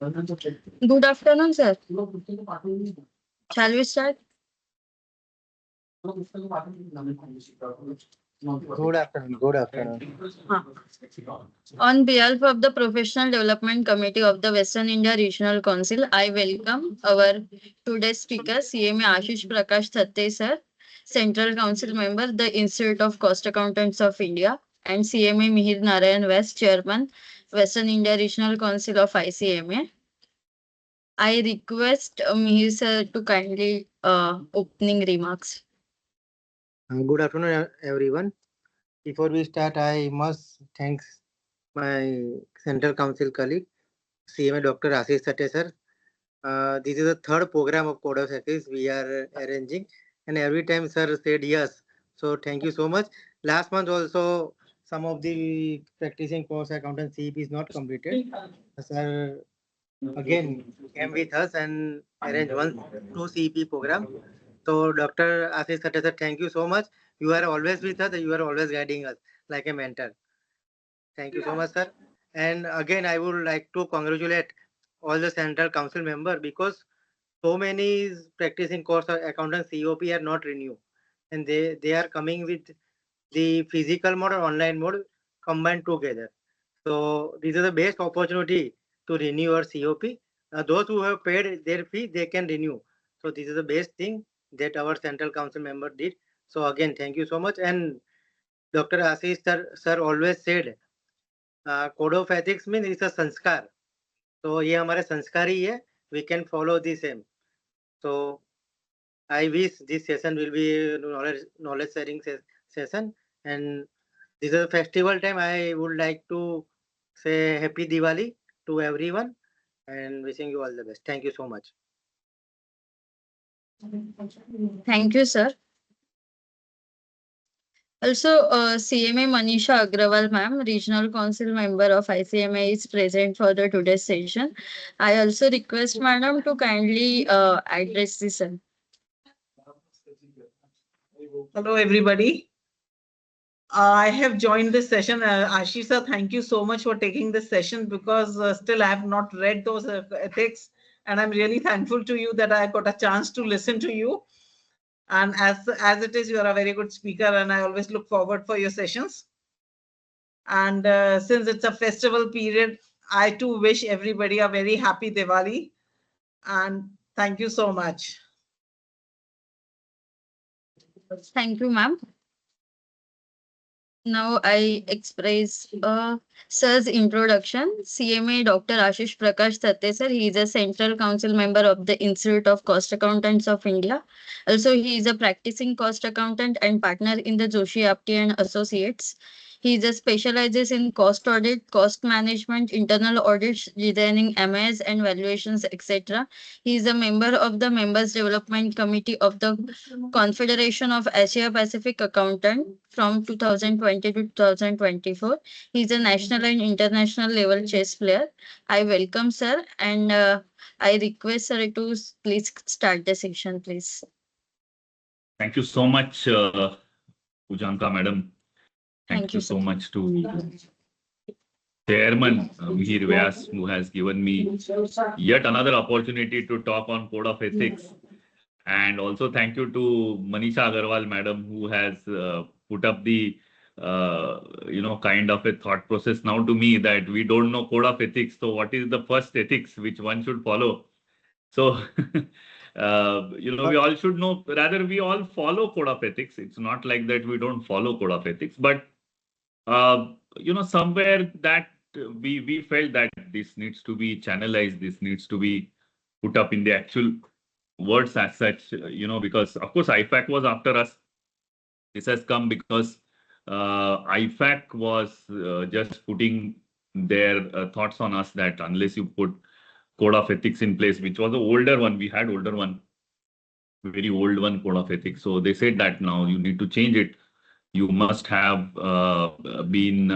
Good afternoon, sir. Shall we start? Good afternoon. Good afternoon. Huh. On behalf of the Professional Development Committee of the Western India Regional Council, I welcome our today's speaker, CMA Ashish Prakash Thatte, sir, Central Council member, the Institute of Cost Accountants of India, and CMA Mihir Narayan West, Chairman, Western India Regional Council of ICMA. I request Mihir sir to kindly opening remarks. Good afternoon, everyone. Before we start, I must thank my Central Council colleague, CMA Dr. Ashish Thatte sir. This is the third program of Code of Ethics we are arranging, and every time sir said yes. So thank you so much. Last month also, some of the practicing course accountant CEP is not completed. Sir again came with us and arranged two CEP program. So, Dr. Ashish Thatte sir, thank you so much. You are always with us. You are always guiding us like a mentor. Thank you so much, sir. And again, I would like to congratulate all the Central Council member because so many practicing course of accountant COP are not renewed, and they are coming with the physical mode or online mode combined together. So this is the best opportunity to renew your COP. Those who have paid their fee, they can renew. So this is the best thing that our Central Council member did. So again, thank you so much. And Dr. Ashish sir always said, code of ethics means it's a sanskar. So ये हमारे संस्कार ही है. We can follow the same. So I wish this session will be a knowledge sharing session. And this is a festival time. I would like to say happy Diwali to everyone and wishing you all the best. Thank you so much. Thank you, sir. Also, CMA Manisha Agrawal, ma'am, Regional Council member of ICMA, is present for the today's session. I also request madam to kindly address this. Hello, everybody. I have joined this session. Ashish sir, thank you so much for taking this session because still I have not read those ethics, and I'm really thankful to you that I got a chance to listen to you. And as it is, you are a very good speaker, and I always look forward for your sessions. And since it's a festival period, I too wish everybody a very happy Diwali. And thank you so much. Thank you, ma'am. Now I express sir's introduction. CMA Dr. Ashish Prakash Thatte sir. He is a Central Council member of the Institute of Cost Accountants of India. Also, he is a practicing cost accountant and partner in the Joshi Apte and Associates. He is a specializes in cost audit, cost management, internal audits, designing MIS and valuations, etc. He is a member of the Members Development Committee of the Confederation of Asia Pacific Accountant from 2020 to 2024. He is a national and international level chess player. I welcome sir and I request sir to please start the session, please. Thank you so much, Pujanka madam. Thank you so much to Chairman Mihir Vyas, who has given me yet another opportunity to talk on Code of Ethics. And also thank you to Manisha Agarwal madam, who has put up the kind of a thought process now to me that we don't know Code of Ethics. So what is the first ethics which one should follow? So we all should know, rather we all follow Code of Ethics. It's not like that we don't follow Code of Ethics, but somewhere that we felt that this needs to be channelized, this needs to be put up in the actual words as such, because of course IFAC was after us. This has come because IFAC was just putting their thoughts on us that unless you put Code of Ethics in place, which was the older one, we had older one, very old one, Code of Ethics. So they said that now you need to change it. You must have been,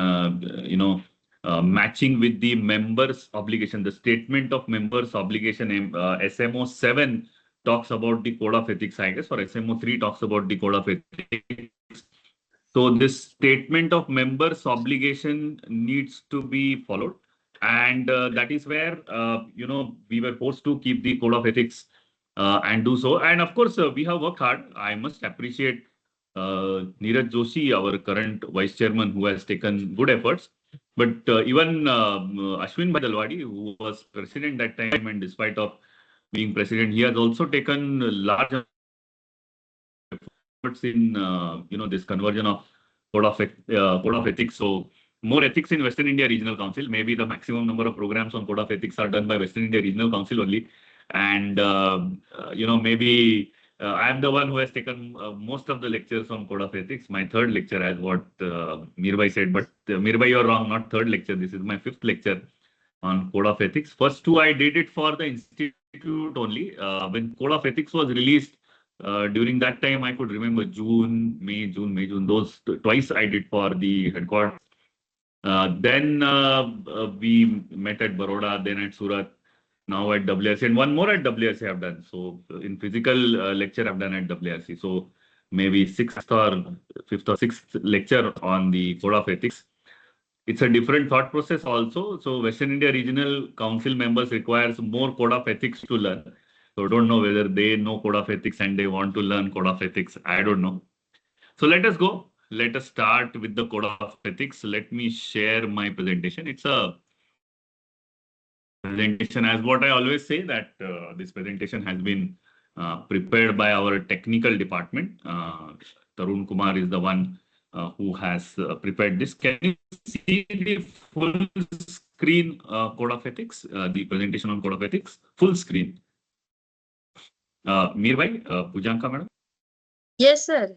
matching with the members' obligation. The statement of members' obligation, SMO 7 talks about the Code of Ethics, I guess, or SMO 3 talks about the Code of Ethics. So this statement of members' obligation needs to be followed. And that is where, we were forced to keep the code of ethics and do so. And of course, we have worked hard. I must appreciate Neeraj Joshi, our current vice chairman, who has taken good efforts. But even Ashwin Bhai Dalwadi, who was president that time, and despite of being president, he has also taken large efforts in this conversion of code of ethics. So more ethics in Western India Regional Council. Maybe the maximum number of programs on code of ethics are done by Western India Regional Council only. And maybe I am the one who has taken most of the lectures on code of ethics. My third lecture, as what Mirbai said, but Mirbai, you're wrong. Not third lecture. This is my fifth lecture on code of ethics. First two I did it for the institute only. When code of ethics was released, during that time I could remember June, May, June. Those twice I did for the headquarters. Then we met at Baroda, then at Surat, now at WRC, and one more at WRC I've done. So in physical lecture I've done at WRC. So maybe fifth or sixth lecture on the code of ethics. It's a different thought process also. So Western India Regional Council members requires more code of ethics to learn. So don't know whether they know code of ethics and they want to learn code of ethics. I don't know. So let us go. Let us start with the code of ethics. Let me share my presentation. It's a presentation, as what I always say, that this presentation has been prepared by our technical department. Tarun Kumar is the one who has prepared this. Can you see the full screen code of ethics, the presentation on code of ethics? Full screen. Meerbai, Pujanka madam? Yes, sir.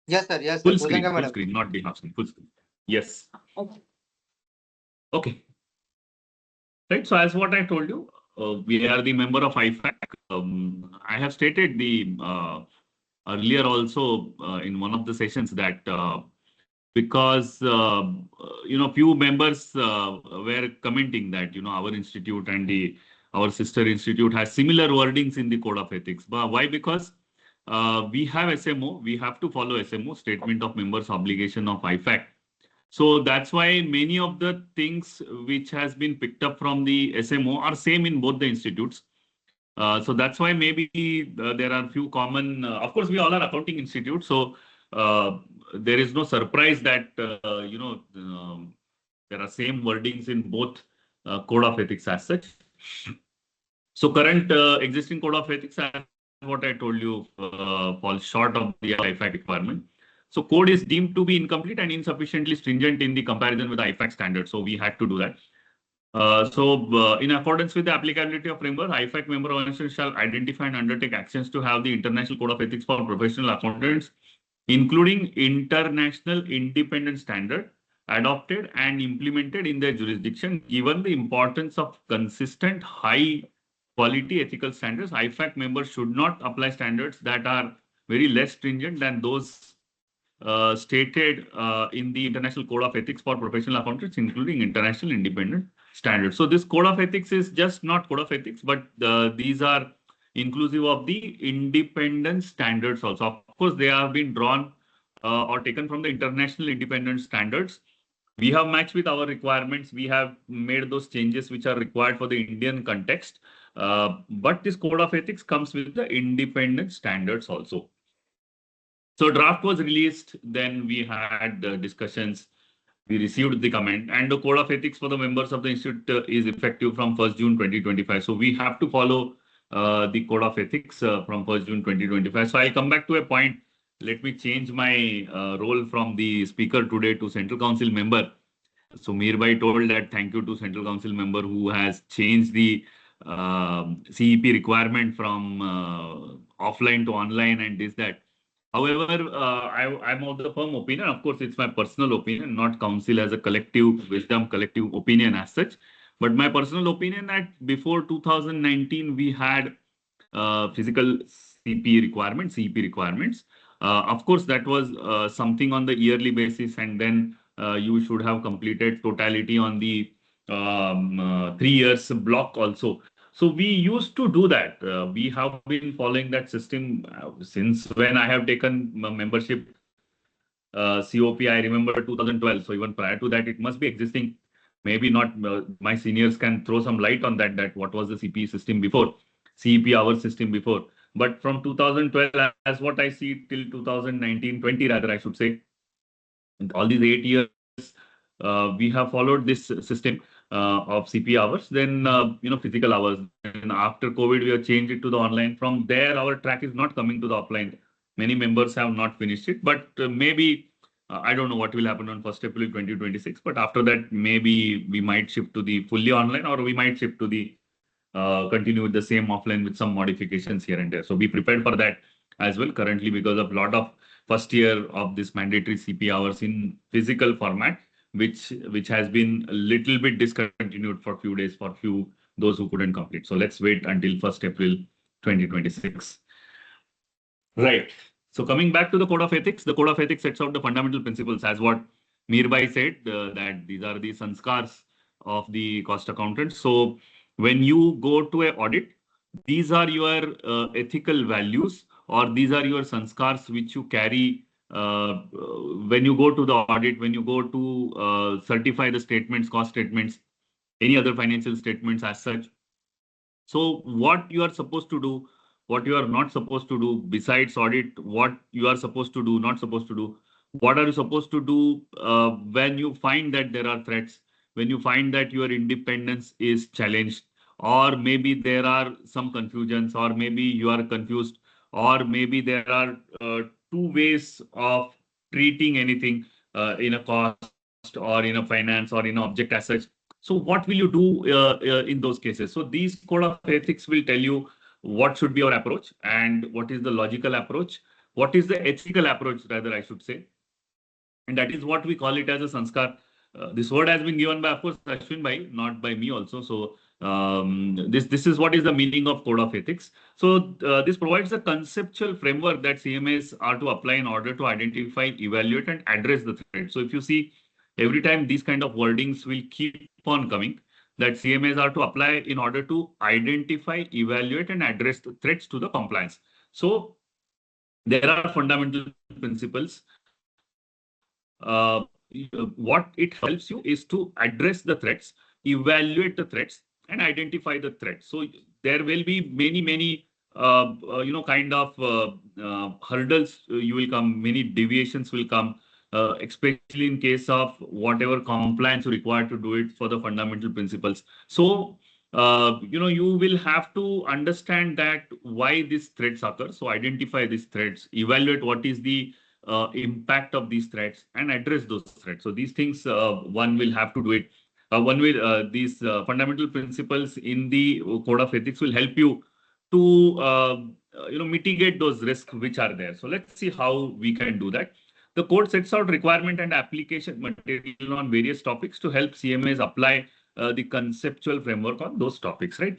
Yes, sir. Yes, sir. Full screen, Pujanka full madam. screen, not the half screen, full screen. Yes. Okay. Okay. Right. So as what I told you, we are the member of IFAC. I have stated the earlier also in one of the sessions that because few members were commenting that our institute and our sister institute has similar wordings in the code of ethics. But why? Because we have SMO, we have to follow SMO, Statement of Members Obligation of IFAC. So that's why many of the things which has been picked up from the SMO are same in both the institutes. So that's why maybe there are few common, of course, we all are accounting institutes. So there is no surprise that, there are same wordings in both code of ethics as such. So current existing code of ethics, as what I told you, falls short of the IFAC requirement. So code is deemed to be incomplete and insufficiently stringent in the comparison with the IFAC standard. So we had to do that. In accordance with the applicability of framework, IFAC member organizations shall identify and undertake actions to have the International Code of Ethics for Professional Accountants, including international independent standard, adopted and implemented in their jurisdiction. Given the importance of consistent high quality ethical standards, IFAC members should not apply standards that are very less stringent than those stated in the International Code of Ethics for Professional Accountants, including international independent standards. So this code of ethics is just not code of ethics, but these are inclusive of the independent standards also. Of course, they have been drawn or taken from the international independent standards. We have matched with our requirements. We have made those changes which are required for the Indian context. But this code of ethics comes with the independent standards also. So draft was released, then we had discussions, we received the comment, and the code of ethics for the members of the institute is effective from 1st June 2025. So we have to follow the code of ethics from 1st June 2025. So I'll come back to a point. Let me change my role from the speaker today to Central Council member. So Meerbai told that thank you to Central Council member who has changed the CEP requirement from offline to online and this, that. However, I'm of the firm opinion, of course, it's my personal opinion, not council as a collective wisdom, collective opinion as such. But my personal opinion that before 2019, we had physical CEP requirements. Of course, that was something on the yearly basis, and then you should have completed totality on the 3 years block also. So we used to do that. We have been following that system since when I have taken membership COP. I remember 2012. So even prior to that, it must be existing. maybe not, my seniors can throw some light on that, that what was the CPE system before, CEP hour system before. But from 2012, as what I see till 2019-20 rather, I should say, all these 8 years, we have followed this system of CP hours, then physical hours. And after COVID, we have changed it to the online. From there, our track is not coming to the offline. Many members have not finished it, but maybe I don't know what will happen on 1st April 2026. But after that, maybe we might shift to the fully online, or we might shift to the continue with the same offline with some modifications here and there. So be prepared for that as well. Currently, because of a lot of first year of this mandatory CP hours in physical format, which has been a little bit discontinued for a few days for few those who couldn't complete. So let's wait until 1st April 2026. Right. So coming back to the Code of Ethics, the Code of Ethics sets out the fundamental principles as what Mirbai said, that these are the sanskars of the cost accountant. So when you go to an audit, these are your ethical values, or these are your sanskars which you carry when you go to the audit, when you go to certify the statements, cost statements, any other financial statements as such. So what you are supposed to do, what you are not supposed to do besides audit, what you are supposed to do, not supposed to do, what are you supposed to do when you find that there are threats, when you find that your independence is challenged, or maybe there are some confusions, or maybe you are confused, or maybe there are two ways of treating anything in a cost or in a finance or in an object as such. So what will you do in those cases? So these code of ethics will tell you what should be your approach and what is the logical approach, what is the ethical approach, rather, I should say. And that is what we call it as a sanskar. This word has been given by, of course, Ashwin Bhai, not by me also. So this is what is the meaning of code of ethics. So this provides a conceptual framework that CMAs are to apply in order to identify, evaluate, and address the threat. So if you see, every time these kind of wordings will keep on coming, that CMAs are to apply in order to identify, evaluate, and address the threats to the compliance. So there are fundamental principles. What it helps you is to address the threats, evaluate the threats, and identify the threats. So there will be many kind of hurdles you will come, many deviations will come, especially in case of whatever compliance required to do it for the fundamental principles. So you will have to understand that why these threats occur. So identify these threats, evaluate what is the impact of these threats, and address those threats. So these things one will have to do it. These fundamental principles in the code of ethics will help you to mitigate those risks which are there. So let's see how we can do that. The code sets out requirement and application material on various topics to help CMAs apply the conceptual framework on those topics, right?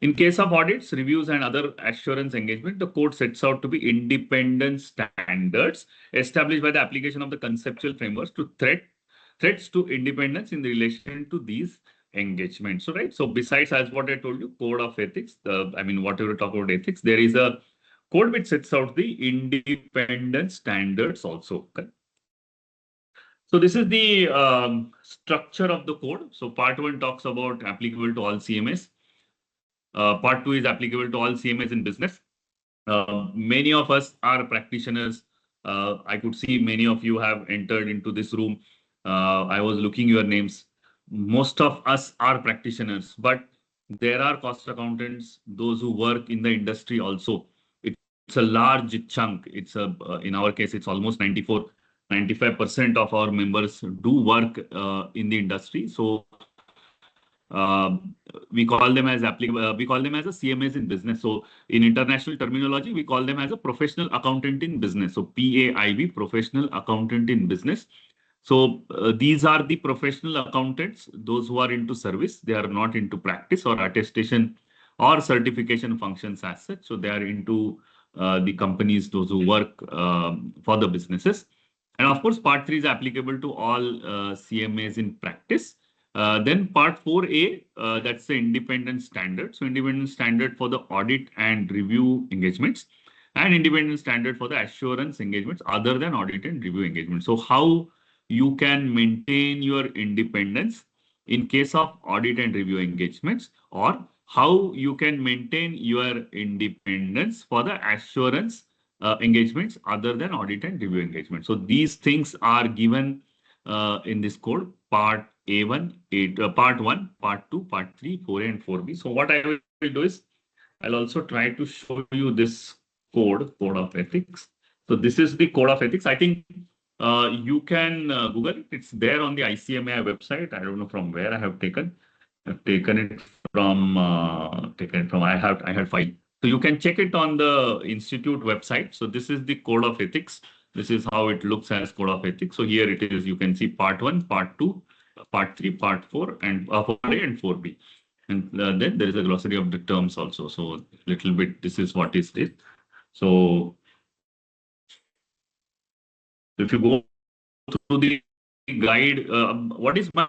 In case of audits, reviews, and other assurance engagement, the code sets out to be independent standards established by the application of the conceptual frameworks to threats to independence in relation to these engagements. So, right. So, besides, as what I told you, code of ethics, whatever talk about ethics, there is a code which sets out the independent standards also. Okay? So this is the structure of the code. So part 1 talks about applicable to all CMS. Part 2 is applicable to all CMS in business. Many of us are practitioners. I could see many of you have entered into this room. I was looking your names. Most of us are practitioners, but there are cost accountants, those who work in the industry also. It's a large chunk. It's in our case, it's almost 95% of our members do work in the industry. So we call them as applicable. We call them as a CMAs in business. So in international terminology, we call them as a professional accountant in business. So PAIB, professional accountant in business. So these are the professional accountants, those who are into service. They are not into practice or attestation or certification functions as such. So they are into the companies, those who work for the businesses. And of course, part 3 is applicable to all CMAs in practice. Then part 4A, that's the independent standard. So independent standard for the audit and review engagements, and independent standard for the assurance engagements other than audit and review engagements. So how you can maintain your independence in case of audit and review engagements, or how you can maintain your independence for the assurance engagements other than audit and review engagements. So these things are given in this code, part A1, part 1, part 2, part 3, 4, and 4B. So what I will do is I'll also try to show you this code of ethics. So this is the code of ethics. I think you can Google it. It's there on the ICMAI website. I don't know from where I have taken. I've taken it from I had file. So you can check it on the institute website. So this is the code of ethics. This is how it looks as code of ethics. So here it is. You can see part 1, part 2, part 3, part 4, and 4A and 4B. And then there is a glossary of the terms also. So little bit, this is what is this. So if you go through the guide, what is my,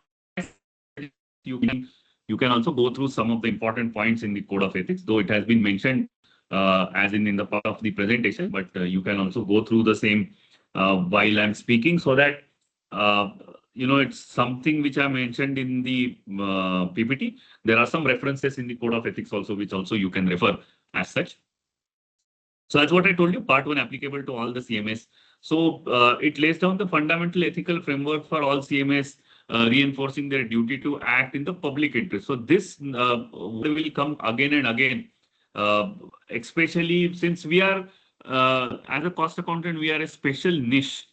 you can also go through some of the important points in the code of ethics, though it has been mentioned as in the part of the presentation, but you can also go through the same while I'm speaking, so that it's something which I mentioned in the PPT. There are some references in the code of ethics also, which also you can refer as such. So that's what I told you, part 1 applicable to all the CMS. So it lays down the fundamental ethical framework for all CMS, reinforcing their duty to act in the public interest. So this will come again and again, especially since we are, as a cost accountant, we are a special niche.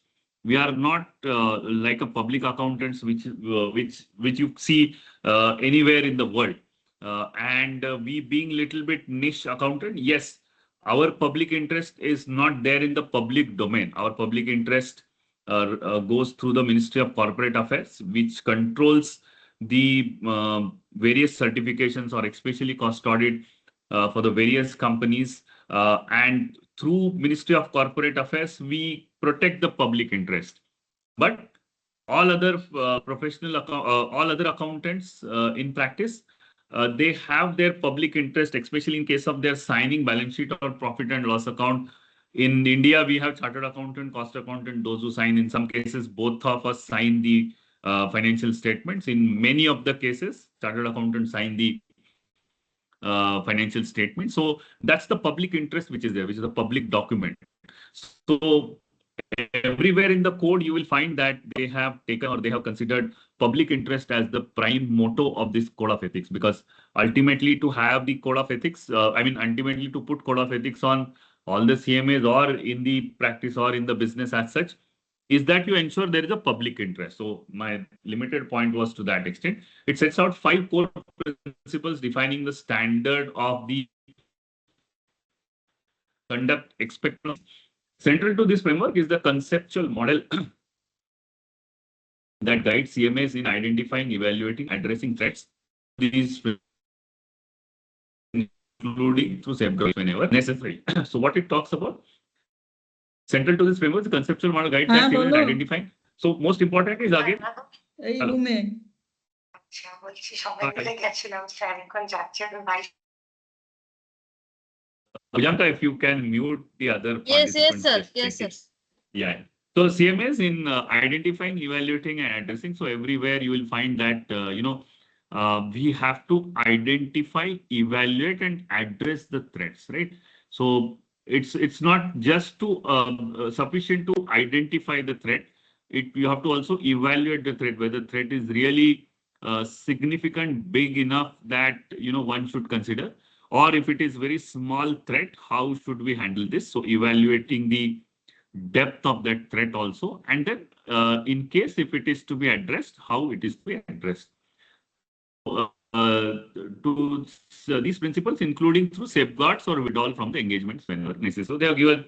We are not like a public accountants, which you see anywhere in the world. And we being little bit niche accountant, yes, our public interest is not there in the public domain. Our public interest goes through the Ministry of Corporate Affairs, which controls the various certifications, or especially cost audit for the various companies. And through Ministry of Corporate Affairs, we protect the public interest. But all other all other accountants in practice, they have their public interest, especially in case of their signing balance sheet or profit and loss account. In India, we have chartered accountant, cost accountant, those who sign. In some cases, both of us sign the financial statements. In many of the cases, chartered accountant sign the financial statement. So that's the public interest which is there, which is a public document. So everywhere in the code, you will find that they have taken, or they have considered, public interest as the prime motto of this code of ethics, because ultimately to have the code of ethics, ultimately to put code of ethics on all the CMAs or in the practice or in the business as such, is that you ensure there is a public interest. So my limited point was to that extent. It sets out 5 core principles defining the standard of the conduct expected. Central to this framework is the conceptual model that guides CMAs in identifying, evaluating, addressing threats. These including through safeguards whenever necessary. So what it talks about, central to this framework, the conceptual model guides that CMAs in identifying. So most important is again. Priyanka, if you can mute the other Yes, participants. sir. Yes, sir. Yeah. So CMAs in identifying, evaluating, and addressing. So everywhere you will find that, we have to identify, evaluate, and address the threats, right? So it's not just to sufficient to identify the threat. You have to also evaluate the threat, whether the threat is really significant, big enough that one should consider, or if it is very small threat, how should we handle this? So evaluating the depth of that threat also, and then in case if it is to be addressed, how it is to be addressed. These principles, including through safeguards or withdrawal from the engagements whenever necessary. So they have given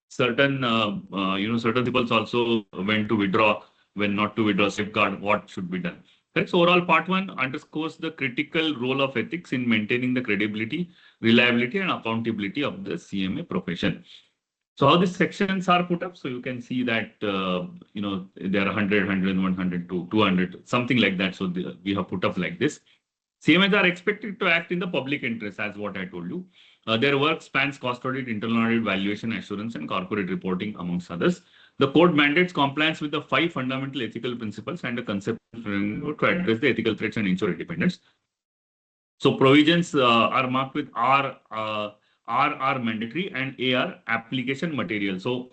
certain certain principles also, when to withdraw, when not to withdraw, safeguard, what should be done. Right. So overall, part 1 underscores the critical role of ethics in maintaining the credibility, reliability, and accountability of the CMA profession. So how these sections are put up, so you can see that there are 100, 101, 102, 200, something like that. So we have put up like this. CMAs are expected to act in the public interest, as what I told you. Their work spans cost audit, internal audit, valuation, assurance, and corporate reporting, amongst others. The code mandates compliance with the 5 fundamental ethical principles and a concept framework to address the ethical threats and ensure independence. So provisions are marked with R are mandatory and A are application material. So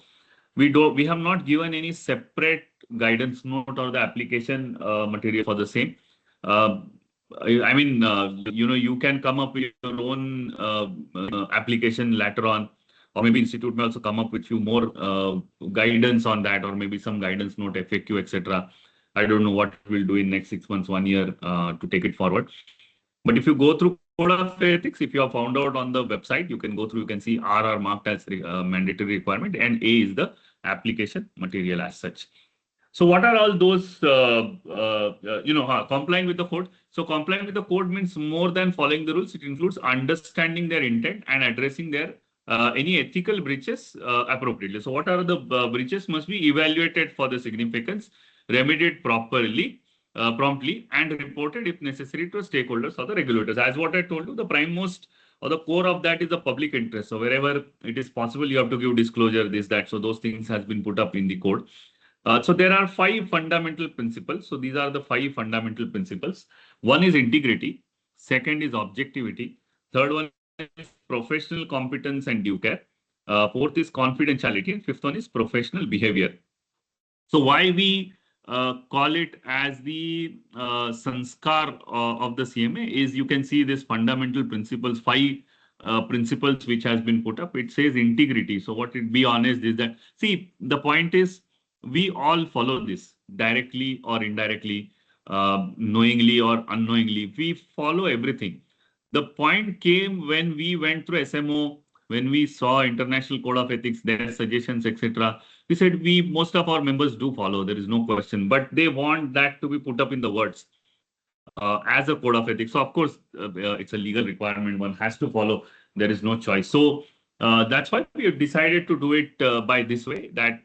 we have not given any separate guidance note or the application material for the same. Uh, I mean, you can come up with your own application later on, or maybe institute may also come up with few more guidance on that, or maybe some guidance note, FAQ, etc. I don't know what we'll do in next 6 months, 1 year to take it forward. But if you go through Code of Ethics, if you have found out on the website, you can go through, you can see R are marked as mandatory requirement and A is the application material as such. So what are all those, complying with the code? So complying with the code means more than following the rules. It includes understanding their intent and addressing their any ethical breaches appropriately. So what are the breaches must be evaluated for the significance, remedied promptly, and reported if necessary to stakeholders or the regulators. As what I told you, the prime most or the core of that is the public interest. So wherever it is possible, you have to give disclosure, this, that. So those things has been put up in the code. So there are 5 fundamental principles. So these are the 5 fundamental principles. One is integrity. Second is objectivity. Third one is professional competence and due care. Fourth is confidentiality. And fifth one is professional behavior. So why we call it as the sanskar of the CMA is, you can see this fundamental principles, 5 principles which has been put up. It says integrity. So what it be honest is that, see, the point is we all follow this directly or indirectly, knowingly or unknowingly. We follow everything. The point came when we went through SMO, when we saw International Code of Ethics, their suggestions, etc. We said most of our members do follow, there is no question, but they want that to be put up in the words as a code of ethics. So of course, it's a legal requirement, one has to follow, there is no choice. So that's why we have decided to do it by this way, that,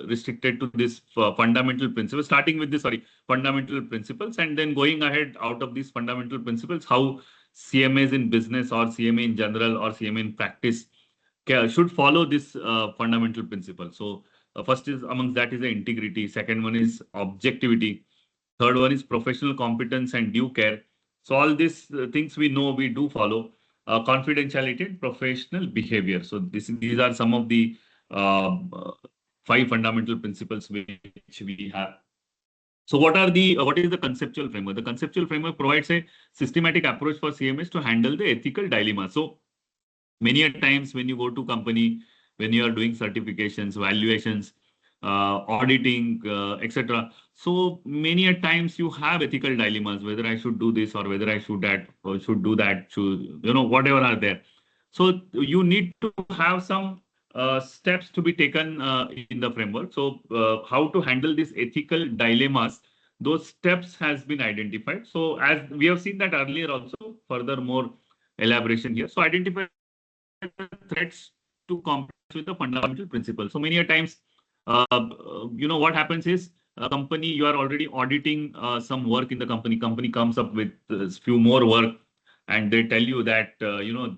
restricted to this fundamental principles, starting with this, fundamental principles, and then going ahead out of these fundamental principles, how CMAs in business or CMA in general or CMA in practice should follow this fundamental principle. So first is amongst that is the integrity. Second one is objectivity. Third one is professional competence and due care. So all these things we know we do follow. Confidentiality and professional behavior. So these are some of the 5 fundamental principles which we have. So what is the conceptual framework? The conceptual framework provides a systematic approach for CMS to handle the ethical dilemma. So many a times when you go to company, when you are doing certifications, valuations, auditing, etc. So many a times you have ethical dilemmas, whether I should do this or whether I should do that, whatever are there. So you need to have some steps to be taken in the framework. So how to handle these ethical dilemmas, those steps has been identified. So as we have seen that earlier also, further more elaboration here. So identify threats to comply with the fundamental principles. So many a times, what happens is a company, you are already auditing some work in the company. Company comes up with few more work, and they tell you that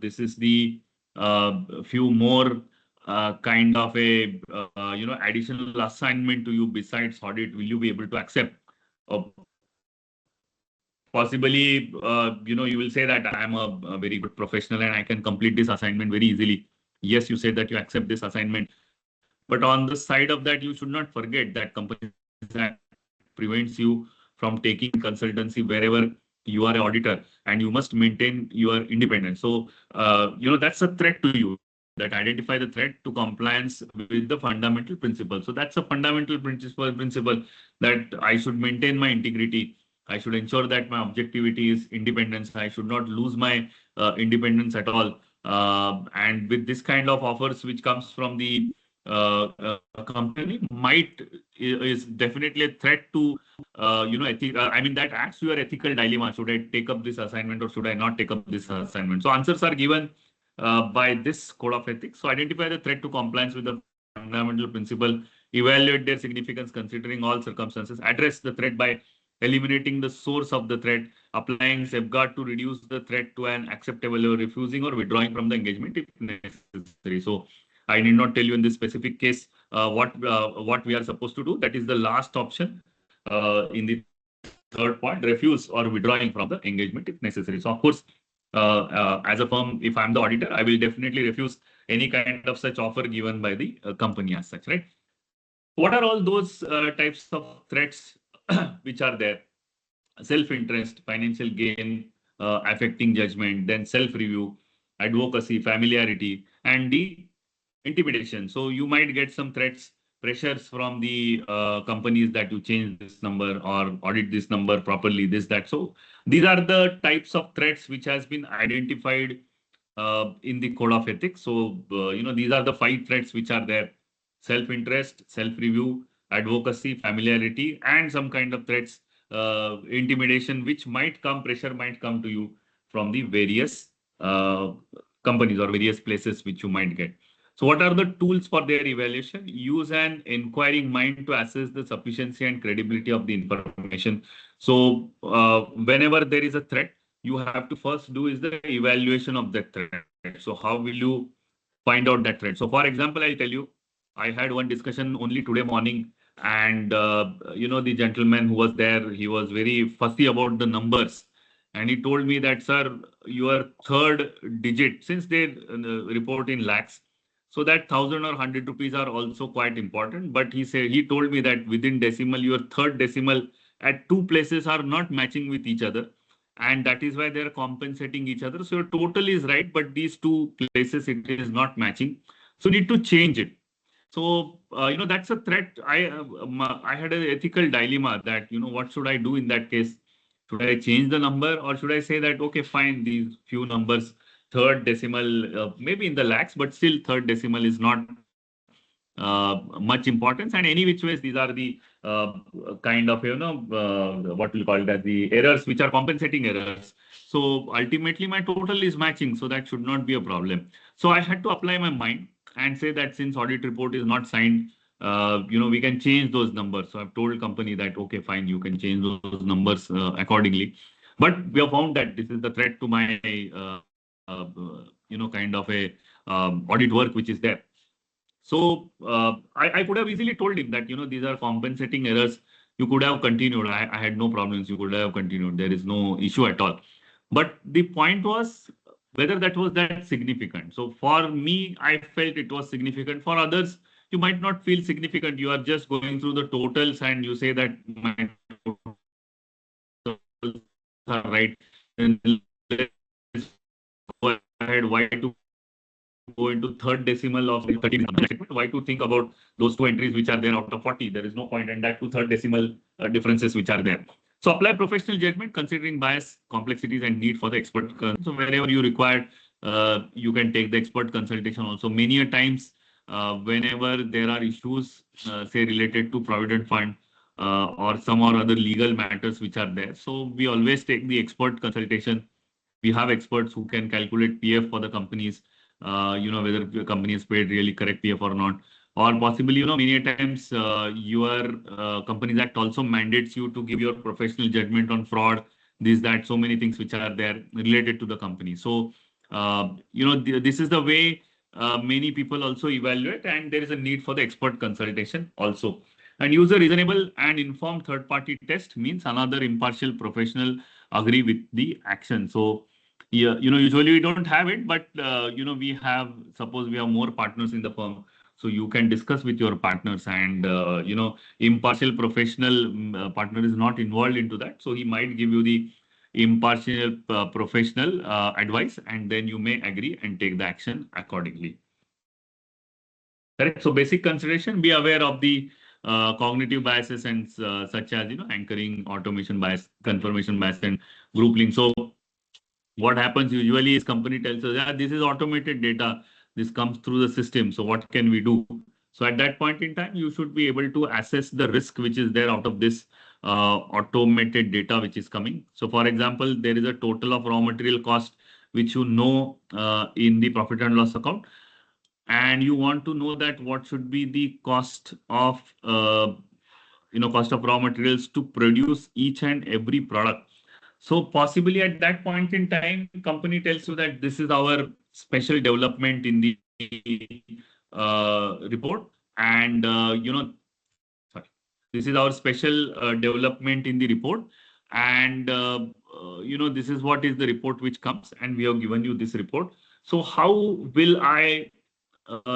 this is the few more kind of a additional assignment to you besides audit. Will you be able to accept? Possibly, you will say that I am a very good professional and I can complete this assignment very easily. Yes, you say that you accept this assignment, but on the side of that, you should not forget that Companies Act prevents you from taking consultancy wherever you are an auditor, and you must maintain your independence. So, that's a threat to you. That identify the threat to compliance with the fundamental principle. So that's a fundamental principle that I should maintain my integrity. I should ensure that my objectivity is independence. I should not lose my independence at all. And with this kind of offers which comes from the company, is definitely a threat to that adds to your ethical dilemma. Should I take up this assignment or should I not take up this assignment? So answers are given by this code of ethics. So identify the threat to compliance with the fundamental principle, evaluate their significance considering all circumstances, address the threat by eliminating the source of the threat, applying safeguard to reduce the threat to an acceptable or refusing or withdrawing from the engagement if necessary. So I need not tell you in this specific case what we are supposed to do. That is the last option. in the third point, refuse or withdrawing from the engagement if necessary. So of course, as a firm, if I'm the auditor, I will definitely refuse any kind of such offer given by the company as such, right? What are all those types of threats which are there? Self-interest, financial gain, affecting judgment, then self-review, advocacy, familiarity, and the intimidation. So you might get some threats, pressures from the companies that you change this number or audit this number properly, this, that. So these are the types of threats which has been identified in the code of ethics. So, these are the 5 threats which are there: self-interest, self-review, advocacy, familiarity, and some kind of threats, intimidation, which might come, pressure might come to you from the various uh, companies or various places which you might get. So what are the tools for their evaluation? Use an inquiring mind to assess the sufficiency and credibility of the information. So whenever there is a threat, you have to first do is the evaluation of that threat. So how will you find out that threat? So for example, I'll tell you, I had one discussion only today morning, and the gentleman who was there, he was very fussy about the numbers. And he told me that, sir, your third digit, since they report in lakhs, so that 1,000 or 100 rupees are also quite important. But he told me that within decimal, your third decimal at 2 places are not matching with each other, and that is why they are compensating each other. So your total is right, but these 2 places it is not matching. So need to change it. So that's a threat. I had an ethical dilemma that what should I do in that case? Should I change the number, or should I say that okay, fine, these few numbers, third decimal, maybe in the lakhs, but still third decimal is not much importance. And any which ways, these are the kind of what we'll call it as the errors, which are compensating errors. So ultimately, my total is matching, so that should not be a problem. So I had to apply my mind and say that since audit report is not signed, we can change those numbers. So I've told company that okay, fine, you can change those numbers accordingly. But we have found that this is the threat to my kind of a audit work which is there. So I could have easily told him that these are compensating errors. You could have continued. I had no problems. You could have continued. There is no issue at all. But the point was whether that was that significant. So for me, I felt it was significant. For others, you might not feel significant. You are just going through the totals and you say that my totals are right. And let's go ahead. Why to go into third decimal of 30? Why to think about those 2 entries which are there out of 40? There is no point, and that to third decimal differences which are there. So apply professional judgment considering bias, complexities, and need for the expert. So wherever you require, you can take the expert consultation also. Many a times, whenever there are issues, say related to provident fund or some or other legal matters which are there, so we always take the expert consultation. We have experts who can calculate PF for the companies, whether the company is paid really correct PF or not. Or possibly, many times your Companies Act also mandates you to give your professional judgment on fraud, this, that, so many things which are there related to the company. So, this is the way many people also evaluate, and there is a need for the expert consultation also. And use a reasonable and informed third-party test means another impartial professional agree with the action. So, yeah, usually we don't have it, but we have, suppose we have more partners in the firm, so you can discuss with your partners, and impartial professional partner is not involved into that, so he might give you the impartial professional advice, and then you may agree and take the action accordingly. Correct. So basic consideration: be aware of the cognitive biases and such as anchoring, automation bias, confirmation bias, and group link. So what happens usually is company tells us, yeah, this is automated data. This comes through the system. So what can we do? So at that point in time, you should be able to assess the risk which is there out of this automated data which is coming. So for example, there is a total of raw material cost which in the profit and loss account, and you want to know that what should be the cost of cost of raw materials to produce each and every product. So possibly at that point in time, company tells you that this is our special development in the report, and sorry, This is our special development in the report. And, this is what is the report which comes, and we have given you this report. So how will I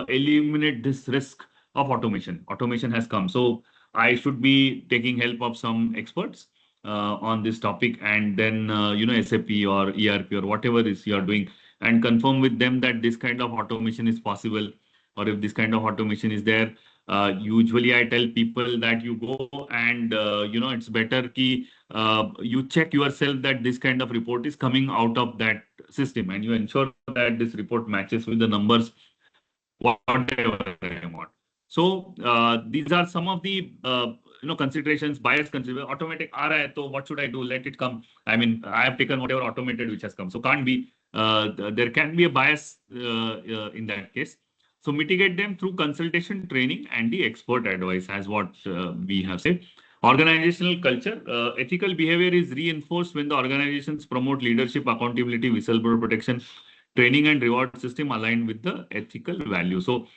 eliminate this risk of automation? Automation has come. So I should be taking help of some experts on this topic, and then, SAP or ERP or whatever is you are doing, and confirm with them that this kind of automation is possible, or if this kind of automation is there. Usually I tell people that you go and, it's better you check yourself that this kind of report is coming out of that system, and you ensure that this report matches with the numbers, whatever I want. So these are some of the considerations, bias consider automatic RI. So what should I do? Let it come. I mean, I have taken whatever automated which has come. So can't be there can be a bias in that case. So mitigate them through consultation, training, and the expert advice, as what we have said. Organizational culture, ethical behavior is reinforced when the organizations promote leadership, accountability, whistleblower protection, training and reward system aligned with the ethical value. So,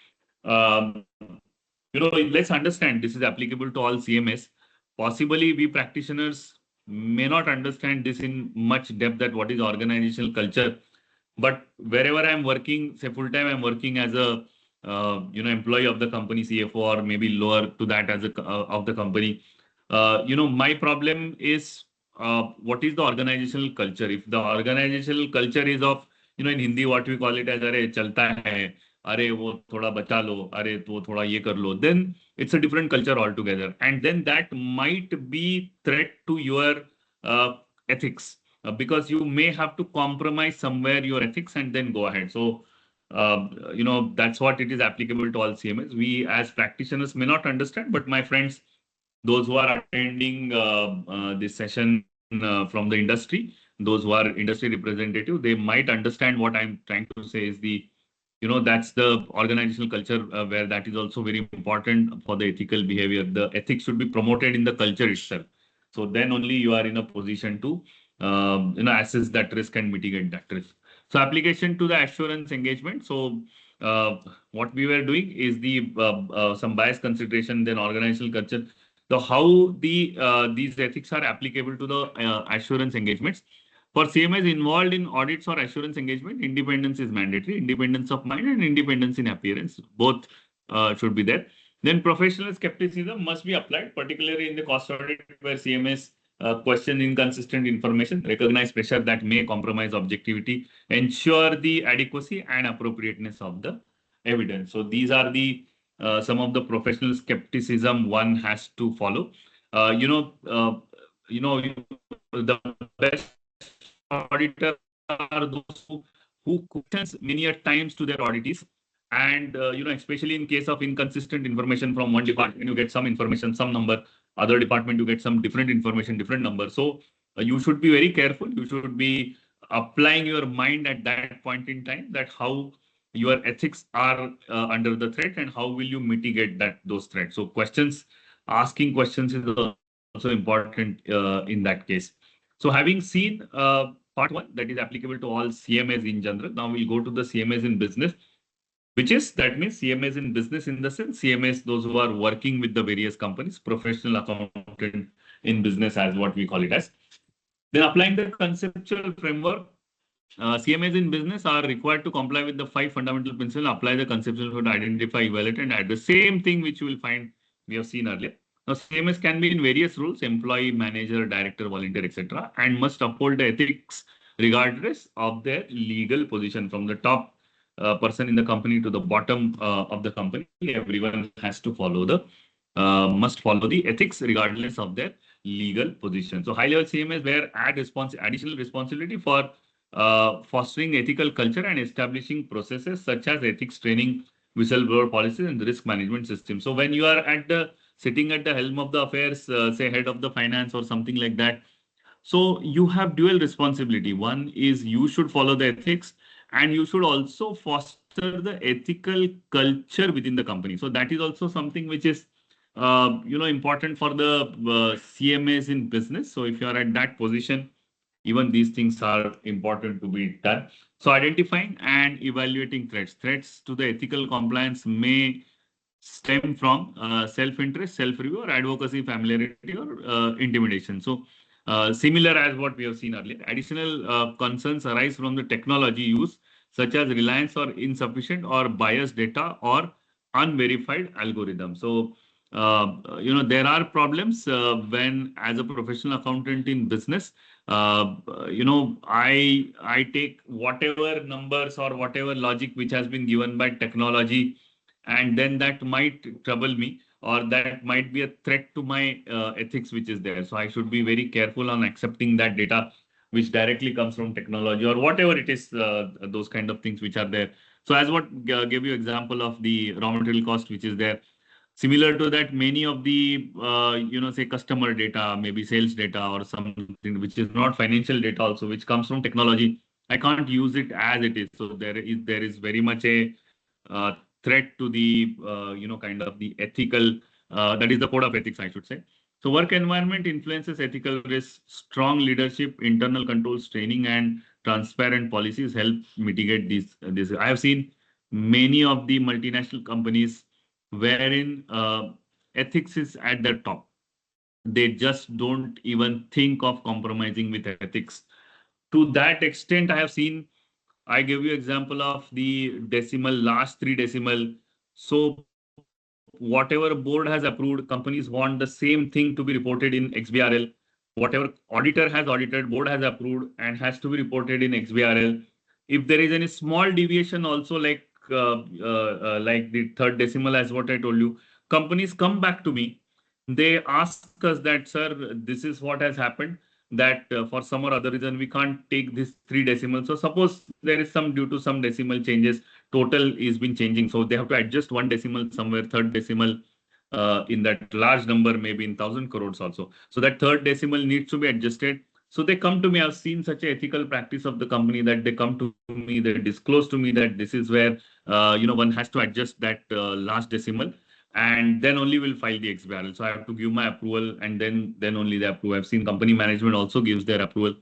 let's understand this is applicable to all CMS. Possibly, we practitioners may not understand this in much depth, that what is organizational culture. But wherever I'm working, say full time, I'm working as a employee of the company, CFO, or maybe lower to that as a of the company. My problem is what is the organizational culture? If the organizational culture is of, in Hindi, what we call it as अरे चलता है, अरे वो थोड़ा बचा लो, अरे वो थोड़ा ये कर लो, then it's a different culture altogether, and then that might be threat to your ethics, because you may have to compromise somewhere your ethics and then go ahead. So that's what it is applicable to all CMS. We as practitioners may not understand, but my friends, those who are attending this session from the industry, those who are industry representative, they might understand what I'm trying to say is that's the organizational culture, where that is also very important for the ethical behavior. The ethics should be promoted in the culture itself. So then only you are in a position to, assess that risk and mitigate that risk. So application to the assurance engagement. So what we were doing is some bias consideration, then organizational culture. So how these ethics are applicable to the assurance engagements. For CMS involved in audits or assurance engagement, independence is mandatory. Independence of mind and independence in appearance, both should be there. Then professional skepticism must be applied, particularly in the cost audit, where CMS question inconsistent information, recognize pressure that may compromise objectivity, ensure the adequacy and appropriateness of the evidence. So these are the some of the professional skepticism one has to follow. The best auditor are those who questions many a times to their auditees. And, especially in case of inconsistent information from one department, you get some information, some number, other department, you get some different information, different number. So you should be very careful. You should be applying your mind at that point in time, that how your ethics are under the threat and how will you mitigate those threats. So asking questions is also important in that case. So having seen part one, that is applicable to all CMS in general, now we'll go to the CMS in business, that means CMS in business, in the sense CMS, those who are working with the various companies, professional accountant in business, as what we call it as. Then applying the conceptual framework, CMS in business are required to comply with the 5 fundamental principles, apply the conceptual framework to identify, evaluate, and add the same thing which you will find we have seen earlier. Now, CMS can be in various roles: employee, manager, director, volunteer, etc., and must uphold the ethics regardless of their legal position. From the top person in the company to the bottom of the company, everyone has to must follow the ethics regardless of their legal position. So high-level CMS where additional responsibility for fostering ethical culture and establishing processes such as ethics training, whistleblower policies, and the risk management system. So when you are sitting at the helm of the affairs, say head of the finance or something like that, so you have dual responsibility. One is you should follow the ethics, and you should also foster the ethical culture within the company. So that is also something which is important for the CMAs in business. So if you are at that position, even these things are important to be done. So identifying and evaluating threats to the ethical compliance may stem from self-interest, self-review, or advocacy, familiarity, or intimidation. So, similar as what we have seen earlier. Additional concerns arise from the technology use, such as reliance or insufficient or biased data or unverified algorithms. So, there are problems when, as a professional accountant in business, I take whatever numbers or whatever logic which has been given by technology, and then that might trouble me, or that might be a threat to my ethics which is there. So I should be very careful on accepting that data which directly comes from technology or whatever it is, those kind of things which are there. So as what gave you example of the raw material cost which is there. Similar to that, many of the say customer data, maybe sales data or something which is not financial data also, which comes from technology, I can't use it as it is. So there is very much a threat to the kind of the ethical, that is the code of ethics, I should say. So work environment influences ethical risks. Strong leadership, internal controls, training, and transparent policies help mitigate these. This I have seen many of the multinational companies wherein ethics is at the top. They just don't even think of compromising with ethics. To that extent, I have seen, I give you example of the decimal, last three decimal. So whatever board has approved, companies want the same thing to be reported in XBRL. Whatever auditor has audited, board has approved and has to be reported in XBRL. If there is any small deviation also, like the third decimal as what I told you, companies come back to me. They ask us that, sir, this is what has happened, that for some or other reason we can't take this three decimals. So suppose there is some, due to some decimal changes, total is been changing. So they have to adjust one decimal somewhere, third decimal in that large number, maybe in 1,000 crores also. So that third decimal needs to be adjusted. So they come to me. I've seen such an ethical practice of the company that they come to me, they disclose to me that this is where one has to adjust that last decimal, and then only will file the XBRL. So I have to give my approval, and then only they approve. I've seen company management also gives their approval,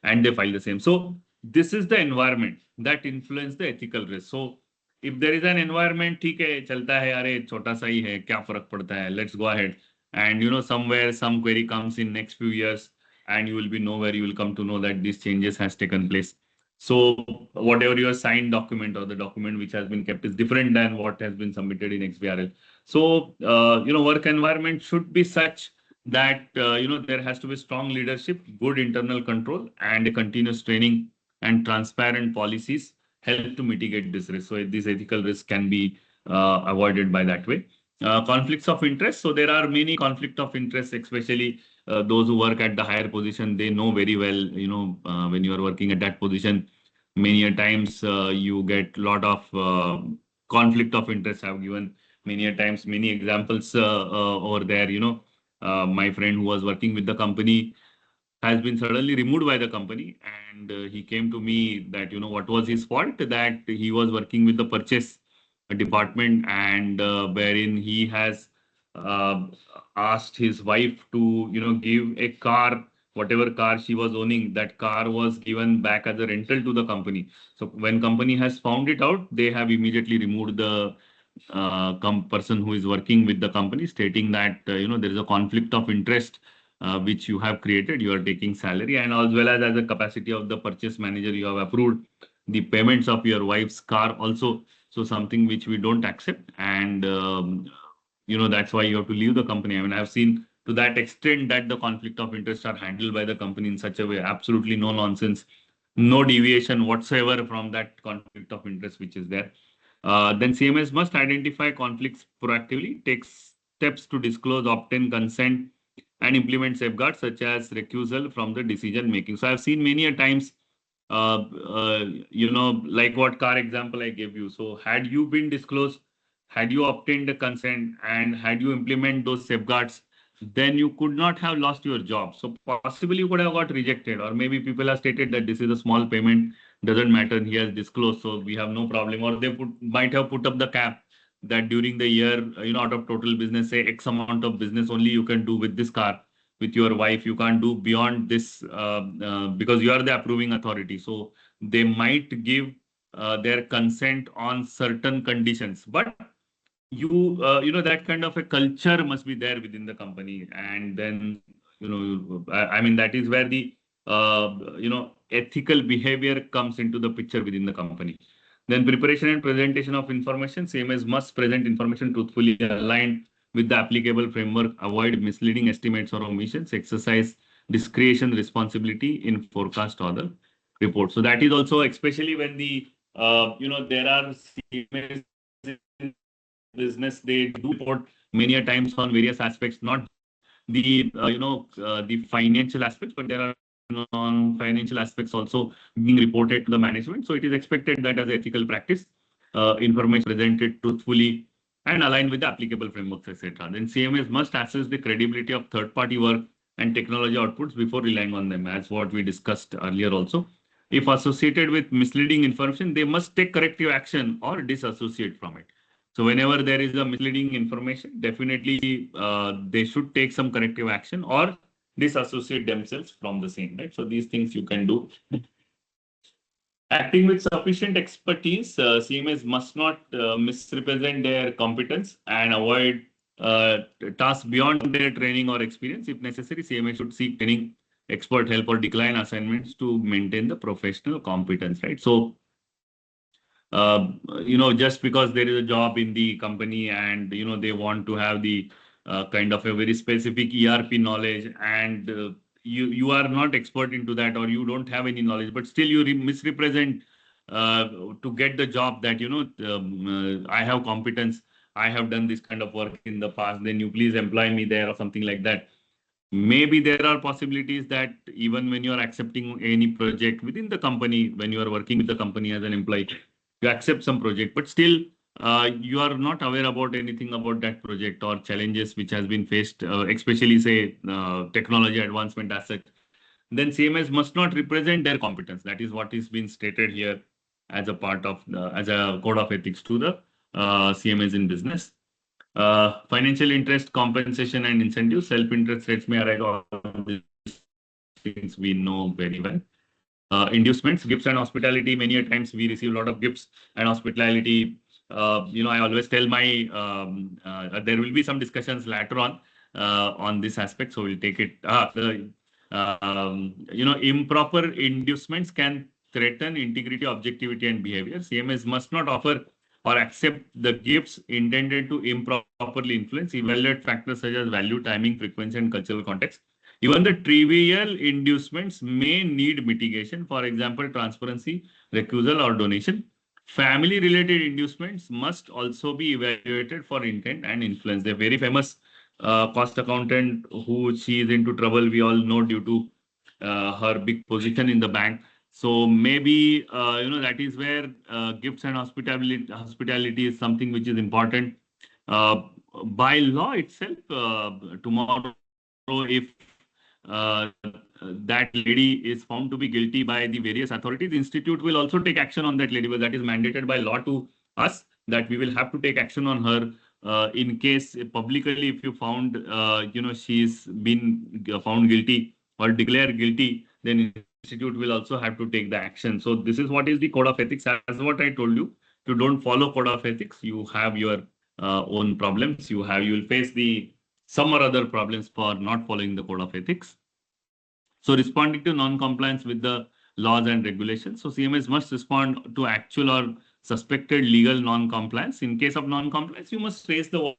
and they file the same. So this is the environment that influence the ethical risk. So if there is an environment, ठीक है, चलता है, अरे छोटा सा ही है, क्या फर्क पड़ता है, let's go ahead. And somewhere some query comes in next few years, and you will be nowhere, you will come to know that these changes has taken place. So whatever your signed document or the document which has been kept is different than what has been submitted in XBRL. So, work environment should be such that, there has to be strong leadership, good internal control, and a continuous training and transparent policies help to mitigate this risk. So this ethical risk can be avoided by that way. Conflicts of interest. So there are many conflict of interest, especially those who work at the higher position. They know very well, when you are working at that position, many a times you get lot of conflict of interest. I've given many a times many examples over there. My friend who was working with the company has been suddenly removed by the company, and he came to me that what was his fault, that he was working with the purchase department, and wherein he has uh, asked his wife to give a car, whatever car she was owning, that car was given back as a rental to the company. So when company has found it out, they have immediately removed the person who is working with the company, stating that there is a conflict of interest which you have created. You are taking salary, and as well as a capacity of the purchase manager, you have approved the payments of your wife's car also. So something which we don't accept, and that's why you have to leave the company. I mean, I've seen to that extent that the conflict of interest are handled by the company in such a way, absolutely no nonsense, no deviation whatsoever from that conflict of interest which is there. Then CMS must identify conflicts proactively, take steps to disclose, obtain consent, and implement safeguards such as recusal from the decision making. So I've seen many a times, like what car example I gave you. So had you been disclosed, had you obtained the consent, and had you implement those safeguards, then you could not have lost your job. So possibly you could have got rejected, or maybe people have stated that this is a small payment, doesn't matter, he has disclosed, so we have no problem. Or they might have put up the cap that during the year, out of total business, say X amount of business only you can do with this car, with your wife. You can't do beyond this because you are the approving authority. So they might give their consent on certain conditions. But that kind of a culture must be there within the company. And then, I mean, that is where the, ethical behavior comes into the picture within the company. Then preparation and presentation of information, same as must present information truthfully aligned with the applicable framework, avoid misleading estimates or omissions, exercise discretion responsibility in forecast or the report. So that is also, especially when the, there are CMAs in business, they do report many a times on various aspects, not the, the financial aspects, but there are non-financial aspects also being reported to the management. So it is expected that as ethical practice, information presented truthfully and aligned with the applicable frameworks, etc. Then CMAs must assess the credibility of third-party work and technology outputs before relying on them, as what we discussed earlier also. If associated with misleading information, they must take corrective action or disassociate from it. So whenever there is a misleading information, definitely they should take some corrective action or disassociate themselves from the same, right? So these things you can do. Acting with sufficient expertise, CMAs must not misrepresent their competence and avoid tasks beyond their training or experience. If necessary, CMA should seek training, expert help, or decline assignments to maintain the professional competence, right? So just because there is a job in the company and, they want to have the kind of a very specific ERP knowledge, and you are not expert into that, or you don't have any knowledge, but still you misrepresent to get the job that, I have competence, I have done this kind of work in the past, then you please employ me there or something like that. Maybe there are possibilities that even when you are accepting any project within the company, when you are working with the company as an employee, you accept some project, but still you are not aware about anything about that project or challenges which has been faced, especially say technology advancement as such. Then CMS must not represent their competence. That is what is being stated here as a part of as a code of ethics to the CMS in business. Financial interest, compensation, and incentives. Self-interest rates may arise. All these things we know very well. Inducements, gifts, and hospitality. Many a times we receive a lot of gifts and hospitality. I always tell my there will be some discussions later on this aspect, so we'll take it. Improper inducements can threaten integrity, objectivity, and behavior. CMS must not offer or accept the gifts intended to improperly influence. Evaluate factors such as value, timing, frequency, and cultural context. Even the trivial inducements may need mitigation. For example, transparency, recusal, or donation. Family-related inducements must also be evaluated for intent and influence. The very famous cost accountant who she is into trouble, we all know, due to her big position in the bank. So maybe that is where gifts and hospitality is something which is important. By law itself, tomorrow, if that lady is found to be guilty by the various authorities, the institute will also take action on that lady, because that is mandated by law to us, that we will have to take action on her in case publicly, if you found, she's been found guilty or declared guilty, then institute will also have to take the action. So this is what is the code of ethics. As what I told you, if you don't follow code of ethics, you have your own problems. You will face the some or other problems for not following the code of ethics. So responding to non-compliance with the laws and regulations. So CMS must respond to actual or suspected legal non-compliance. In case of non-compliance, you must raise the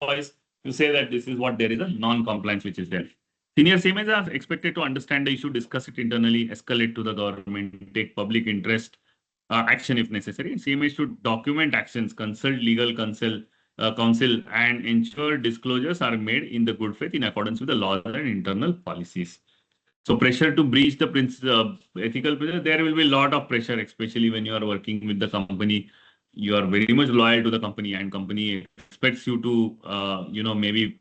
voice to say that this is what there is a non-compliance which is there. Senior CMS are expected to understand the issue, discuss it internally, escalate to the government, take public interest action if necessary. CMS should document actions, consult legal counsel, and ensure disclosures are made in the good faith in accordance with the laws and internal policies. So pressure to breach the ethical pressure, there will be a lot of pressure, especially when you are working with the company. You are very much loyal to the company, and company expects you to, maybe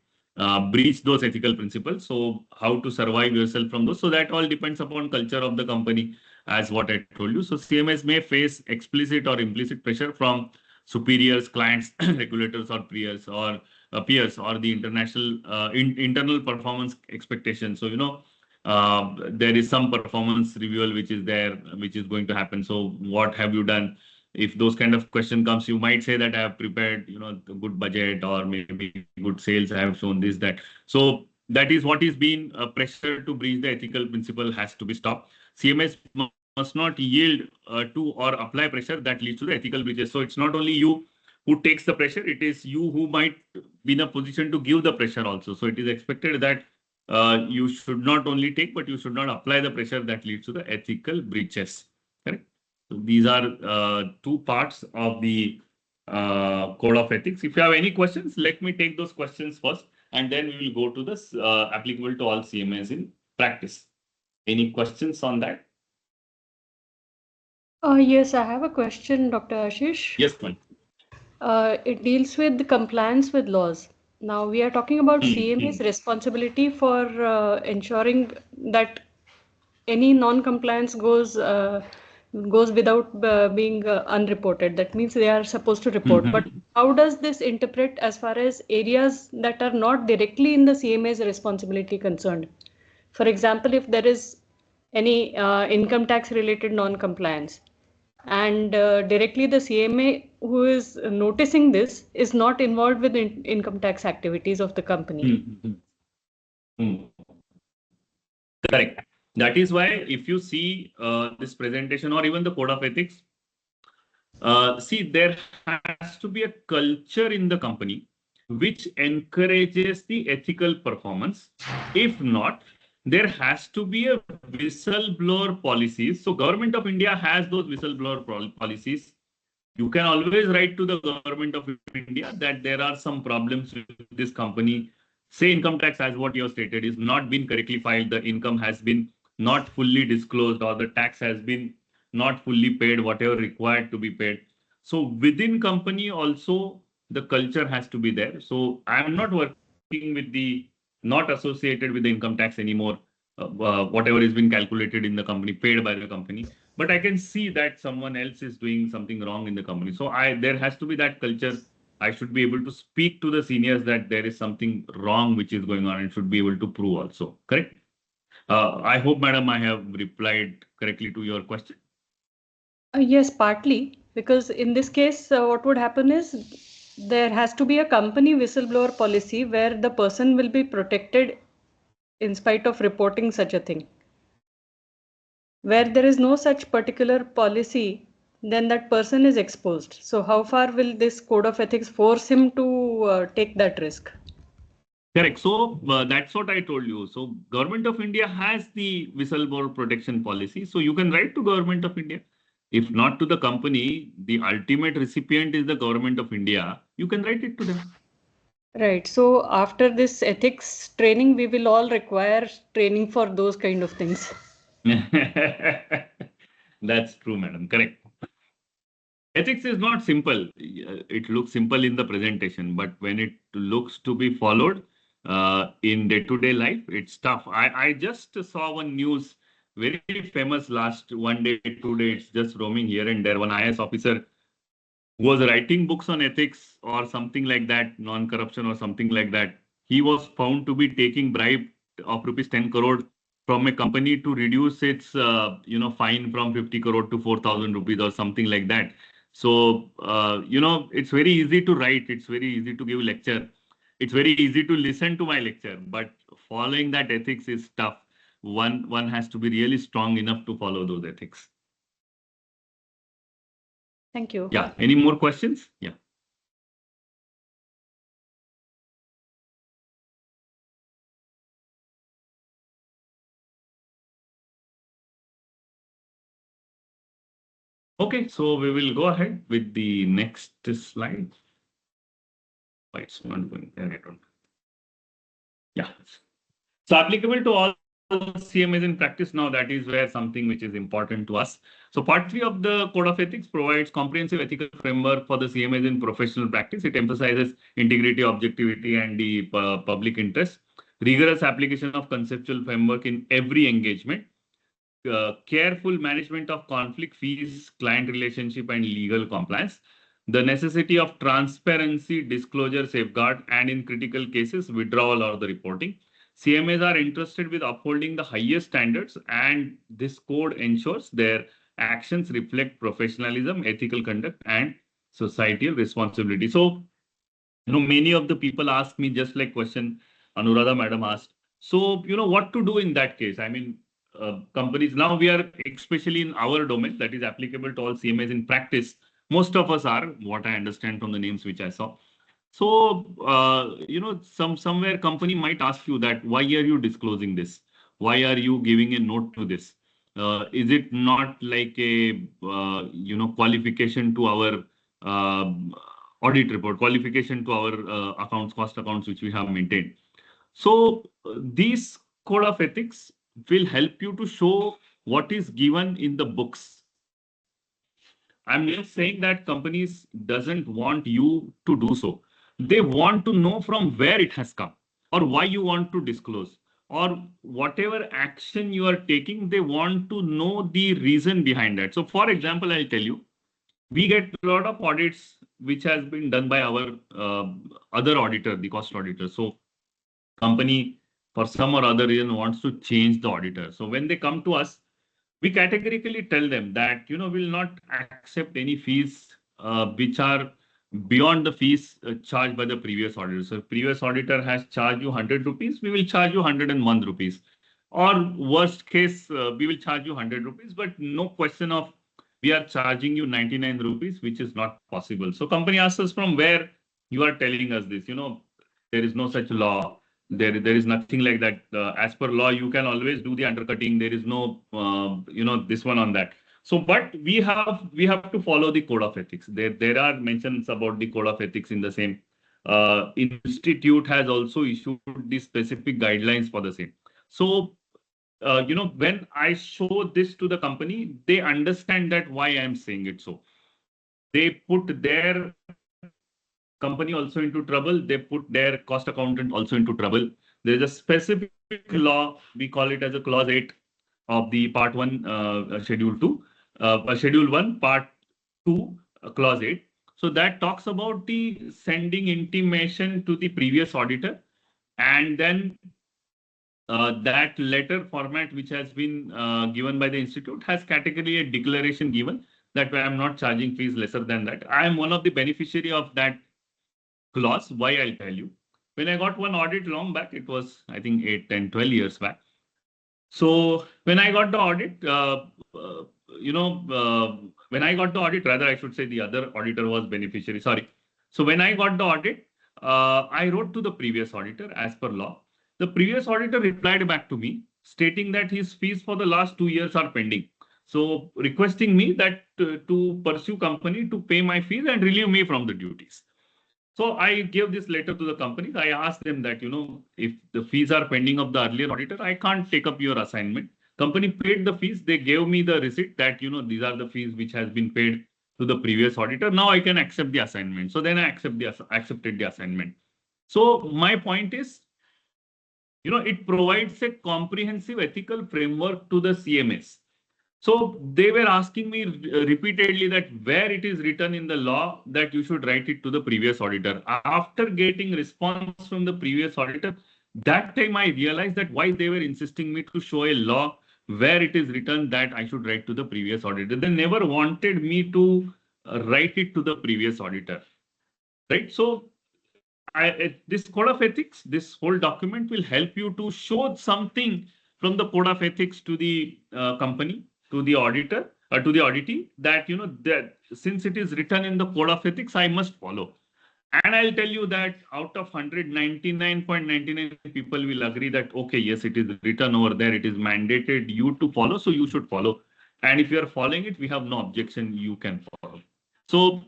breach those ethical principles. So how to survive yourself from those? So that all depends upon culture of the company, as what I told you. So CMS may face explicit or implicit pressure from superiors, clients, regulators, or peers, or the internal performance expectations. So there is some performance review which is there, which is going to happen. So what have you done? if those kind of question comes, you might say that I have prepared, the good budget or maybe good sales. I have shown this, that. So that is what is being pressure to breach the ethical principle has to be stopped. CMS must not yield to or apply pressure that leads to the ethical breaches. So it's not only you who takes the pressure, it is you who might be in a position to give the pressure also. So it is expected that you should not only take, but you should not apply the pressure that leads to the ethical breaches. Correct? So these are two parts of the code of ethics. If you have any questions, let me take those questions first, and then we will go to this applicable to all CMAs in practice. Any questions on that? Yes, I have a question, Dr. Ashish. Yes, ma'am. It deals with the compliance with laws. Now, we are talking about CMA's responsibility for ensuring that any non-compliance goes without being unreported. That means they are supposed to report. But how does this interpret as far as areas that are not directly in the CMA's responsibility concerned? For example, if there is any income tax related non-compliance, and directly the CMA who is noticing this is not involved with income tax activities of the company. Correct. That is why if you see this presentation or even the code of ethics, see, there has to be a culture in the company which encourages the ethical performance. If not, there has to be a whistleblower policies. So Government of India has those whistleblower policies. You can always write to the Government of India that there are some problems with this company. Say income tax, as what you have stated, is not been correctly filed. The income has been not fully disclosed, or the tax has been not fully paid, whatever required to be paid. So within company also, the culture has to be there. So I'm not working with the, not associated with the income tax anymore. Whatever is being calculated in the company, paid by the company. But I can see that someone else is doing something wrong in the company. So there has to be that culture. I should be able to speak to the seniors that there is something wrong which is going on, and should be able to prove also. Correct? I hope, madam, I have replied correctly to your question. Yes, partly, because in this case, what would happen is there has to be a company whistleblower policy where the person will be protected in spite of reporting such a thing. Where there is no such particular policy, then that person is exposed. So how far will this code of ethics force him to take that risk? Correct. So that's what I told you. So Government of India has the whistleblower protection policy. So you can write to Government of India. If not to the company, the ultimate recipient is the Government of India. You can write it to them. Right. So after this ethics training, we will all require training for those kind of things. That's true, madam. Correct. Ethics is not simple. It looks simple in the presentation, but when it looks to be followed in day-to-day life, it's tough. I just saw one news, very famous last 1 day, 2 days, just roaming here and there. One IS officer who was writing books on ethics or something like that, non-corruption or something like that. He was found to be taking bribe of rupees 10 crore from a company to reduce its fine from 50 crore to 4,000 rupees or something like that. So it's very easy to write, it's very easy to give lecture, it's very easy to listen to my lecture, but following that ethics is tough. One has to be really strong enough to follow those ethics. Thank you. Yeah. Any more questions? Yeah. Okay, so we will go ahead with the next slide. Why it's not going there? I don't. Yeah. So applicable to all CMAs in practice now, that is where something which is important to us. So part 3 of the Code of Ethics provides comprehensive ethical framework for the CMAs in professional practice. It emphasizes integrity, objectivity, and the public interest, rigorous application of conceptual framework in every engagement, careful management of conflict, fees, client relationship, and legal compliance, the necessity of transparency, disclosure, safeguard, and in critical cases, withdrawal or the reporting. CMAs are interested with upholding the highest standards, and this code ensures their actions reflect professionalism, ethical conduct, and societal responsibility. So, many of the people ask me just like question Anuradha madam asked. So, what to do in that case? I mean, companies now we are especially in our domain that is applicable to all CMAs in practice. Most of us are, what I understand from the names which I saw. So, somewhere company might ask you that why are you disclosing this? Why are you giving a note to this? Is it not like a qualification to our uh, audit report, qualification to our accounts, cost accounts which we have maintained? So these code of ethics will help you to show what is given in the books. I'm just saying that companies doesn't want you to do so. They want to know from where it has come or why you want to disclose or whatever action you are taking, they want to know the reason behind that. So for example, I'll tell you, we get a lot of audits which has been done by our other auditor, the cost auditor. So company for some or other reason wants to change the auditor. So when they come to us, we categorically tell them that we'll not accept any fees which are beyond the fees charged by the previous auditor. So if previous auditor has charged you 100 rupees, we will charge you 101 rupees. Or worst case, we will charge you 100 rupees, but no question of we are charging you 99 rupees, which is not possible. So company asks us from where you are telling us this. There is no such law. There is nothing like that. As per law, you can always do the undercutting. There is no this one on that. So, but we have to follow the code of ethics. There are mentions about the code of ethics in the same. Institute has also issued the specific guidelines for the same. So, when I show this to the company, they understand that why I am saying it. So they put their company also into trouble. They put their cost accountant also into trouble. There is a specific law, we call it as a clause 8 of the part 1, schedule 2, schedule 1, part 2, clause 8. So that talks about the sending intimation to the previous auditor, and then that letter format which has been given by the institute has category a declaration given that I am not charging fees lesser than that. I am one of the beneficiary of that clause. Why, I'll tell you. When I got one audit long back, it was, I think, 8, 10, 12 years back. So when I got the audit, when I got the audit, rather, I should say the other auditor was beneficiary. Sorry. So when I got the audit, I wrote to the previous auditor as per law. The previous auditor replied back to me stating that his fees for the last 2 years are pending. So requesting me that to pursue company to pay my fees and relieve me from the duties. So I gave this letter to the company. I asked them that, if the fees are pending of the earlier auditor, I can't take up your assignment. Company paid the fees. They gave me the receipt that, these are the fees which has been paid to the previous auditor. Now I can accept the assignment. So then I accepted the assignment. So my point is, it provides a comprehensive ethical framework to the CMS. So they were asking me repeatedly that where it is written in the law that you should write it to the previous auditor. After getting response from the previous auditor, that time I realized that why they were insisting me to show a law where it is written that I should write to the previous auditor. They never wanted me to write it to the previous auditor, right? So this code of ethics, this whole document will help you to show something from the code of ethics to the company, to the auditor, or to the auditee, that that since it is written in the code of ethics, I must follow. And I'll tell you that out of 199.99 people will agree that, okay, yes, it is written over there. It is mandated you to follow, so you should follow. And if you are following it, we have no objection. You can follow. So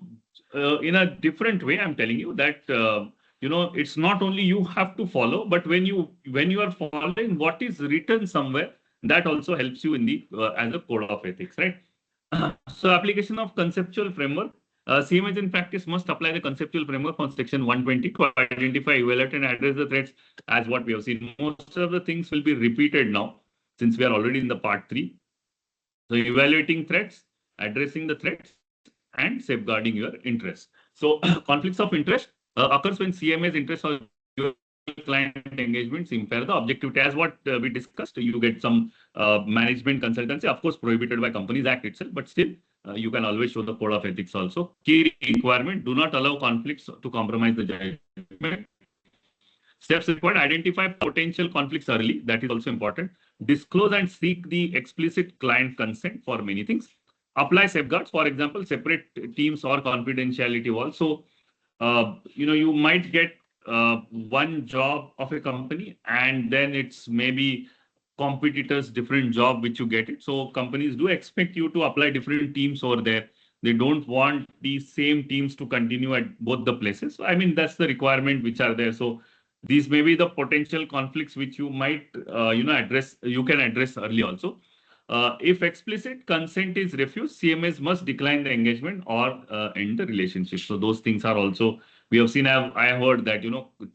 in a different way, I'm telling you that it's not only you have to follow, but when you are following what is written somewhere, that also helps you in the as a code of ethics, right? So application of conceptual framework. CMS in practice must apply the conceptual framework on section 120 to identify, evaluate, and address the threats as what we have seen. Most of the things will be repeated now since we are already in the part 3. So evaluating threats, addressing the threats, and safeguarding your interests. So conflicts of interest occurs when CMA's interests or your client engagements impair the objectivity. As what we discussed, you get some management consultancy, of course, prohibited by Companies Act itself, but still you can always show the code of ethics also. Key requirement, do not allow conflicts to compromise the judgment. Steps required, identify potential conflicts early. That is also important. Disclose and seek the explicit client consent for many things. Apply safeguards, for example, separate teams or confidentiality walls. So, you might get one job of a company and then it's maybe competitors different job which you get it. So companies do expect you to apply different teams over there. They don't want the same teams to continue at both the places. So, I mean, that's the requirement which are there. So these may be the potential conflicts which you might address, you can address early also. If explicit consent is refused, CMS must decline the engagement or end the relationship. So those things are also, we have seen, I have heard that,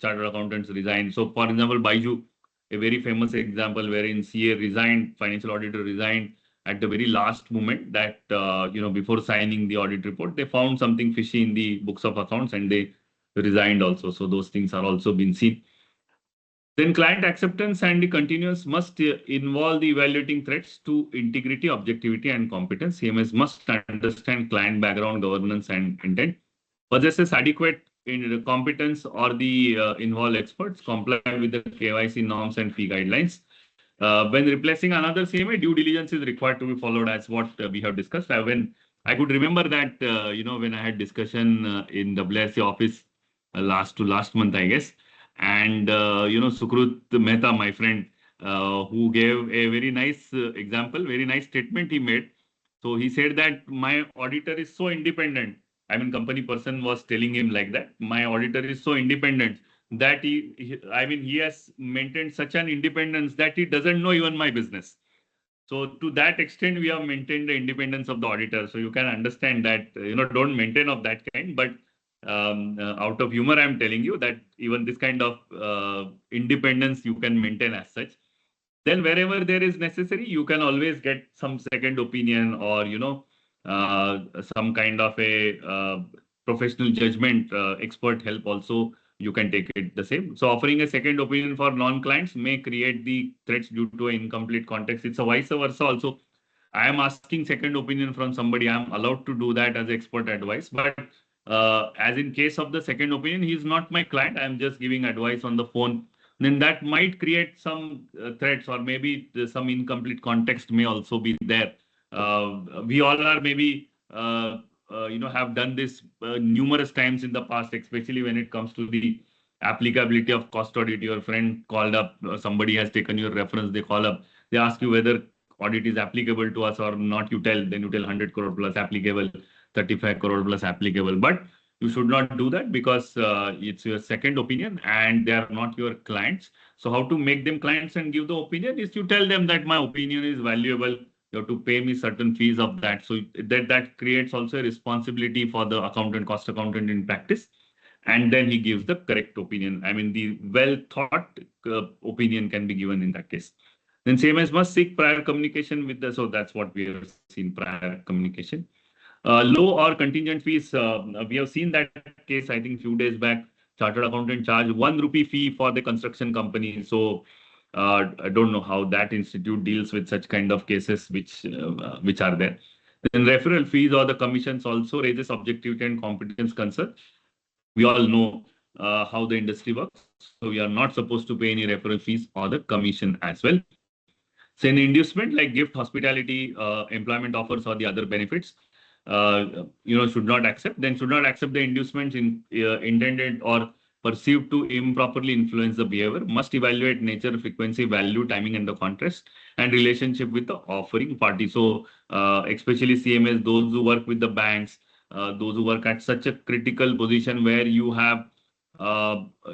chartered accountants resign. So for example, Baiju, a very famous example wherein CA resigned, financial auditor resigned at the very last moment that, before signing the audit report, they found something fishy in the books of accounts and they resigned also. So those things are also been seen. Then client acceptance and the continuance must involve the evaluating threats to integrity, objectivity, and competence. CMS must understand client background, governance, and intent, possesses adequate in competence or the involved experts, comply with the KYC norms and fee guidelines. When replacing another CMA, due diligence is required to be followed as what we have discussed. When I could remember that, when I had discussion in WSC office last month, I guess. And, Sukrut Mehta, my friend, who gave a very nice example, very nice statement he made. So he said that my auditor is so independent. I mean, company person was telling him like that. My auditor is so independent that he has maintained such an independence that he doesn't know even my business. So to that extent, we have maintained the independence of the auditor. So you can understand that, don't maintain of that kind, but out of humor, I'm telling you that even this kind of independence you can maintain as such. Then wherever there is necessary, you can always get some second opinion or, some kind of a professional judgment, expert help also, you can take it the same. So offering a second opinion for non-clients may create the threats due to an incomplete context. It's a vice versa also. I am asking second opinion from somebody. I'm allowed to do that as expert advice. But as in case of the second opinion, he is not my client. I'm just giving advice on the phone. Then that might create some threats or maybe some incomplete context may also be there. We all are maybe, have done this numerous times in the past, especially when it comes to the applicability of cost audit. Your friend called up, somebody has taken your reference, they call up, they ask you whether audit is applicable to us or not. You tell, then you tell 100 crore plus applicable, 35 crore plus applicable. But you should not do that because it's your second opinion and they are not your clients. So how to make them clients and give the opinion is you tell them that my opinion is valuable. You have to pay me certain fees of that. So that creates also a responsibility for the accountant, cost accountant in practice. And then he gives the correct opinion. I mean, the well thought opinion can be given in that case. Then CMS must seek prior communication with so that's what we have seen, prior communication. Low or contingent fees, we have seen that case, I think few days back, chartered accountant charged 1 rupee fee for the construction company. So I don't know how that institute deals with such kind of cases which are there. Then referral fees or the commissions also raises objectivity and competence concern. We all know how the industry works. So we are not supposed to pay any referral fees or the commission as well. So in inducement like gift, hospitality, employment offers or the other benefits, should not accept. Then should not accept the inducements intended or perceived to improperly influence the behavior. Must evaluate nature, frequency, value, timing, and the contrast and relationship with the offering party. So especially CMS, those who work with the banks, those who work at such a critical position where you have,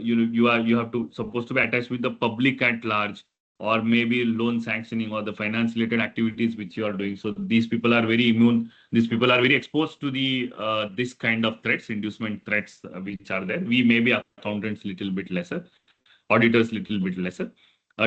you have to supposed to be attached with the public at large, or maybe loan sanctioning or the finance related activities which you are doing. So these people are very immune. These people are very exposed to the this kind of threats, inducement threats which are there. We may be accountants little bit lesser, auditors little bit lesser.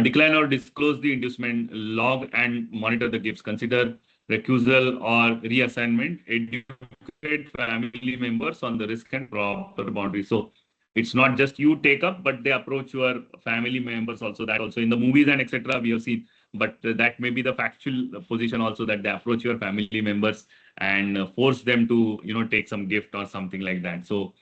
Decline or disclose the inducement, log and monitor the gifts, consider recusal or reassignment, educate family members on the risk and proper boundaries. So it's not just you take up, but they approach your family members also. That also in the movies and etc. we have seen. But that may be the factual position also, that they approach your family members and force them to take some gift or something like that. So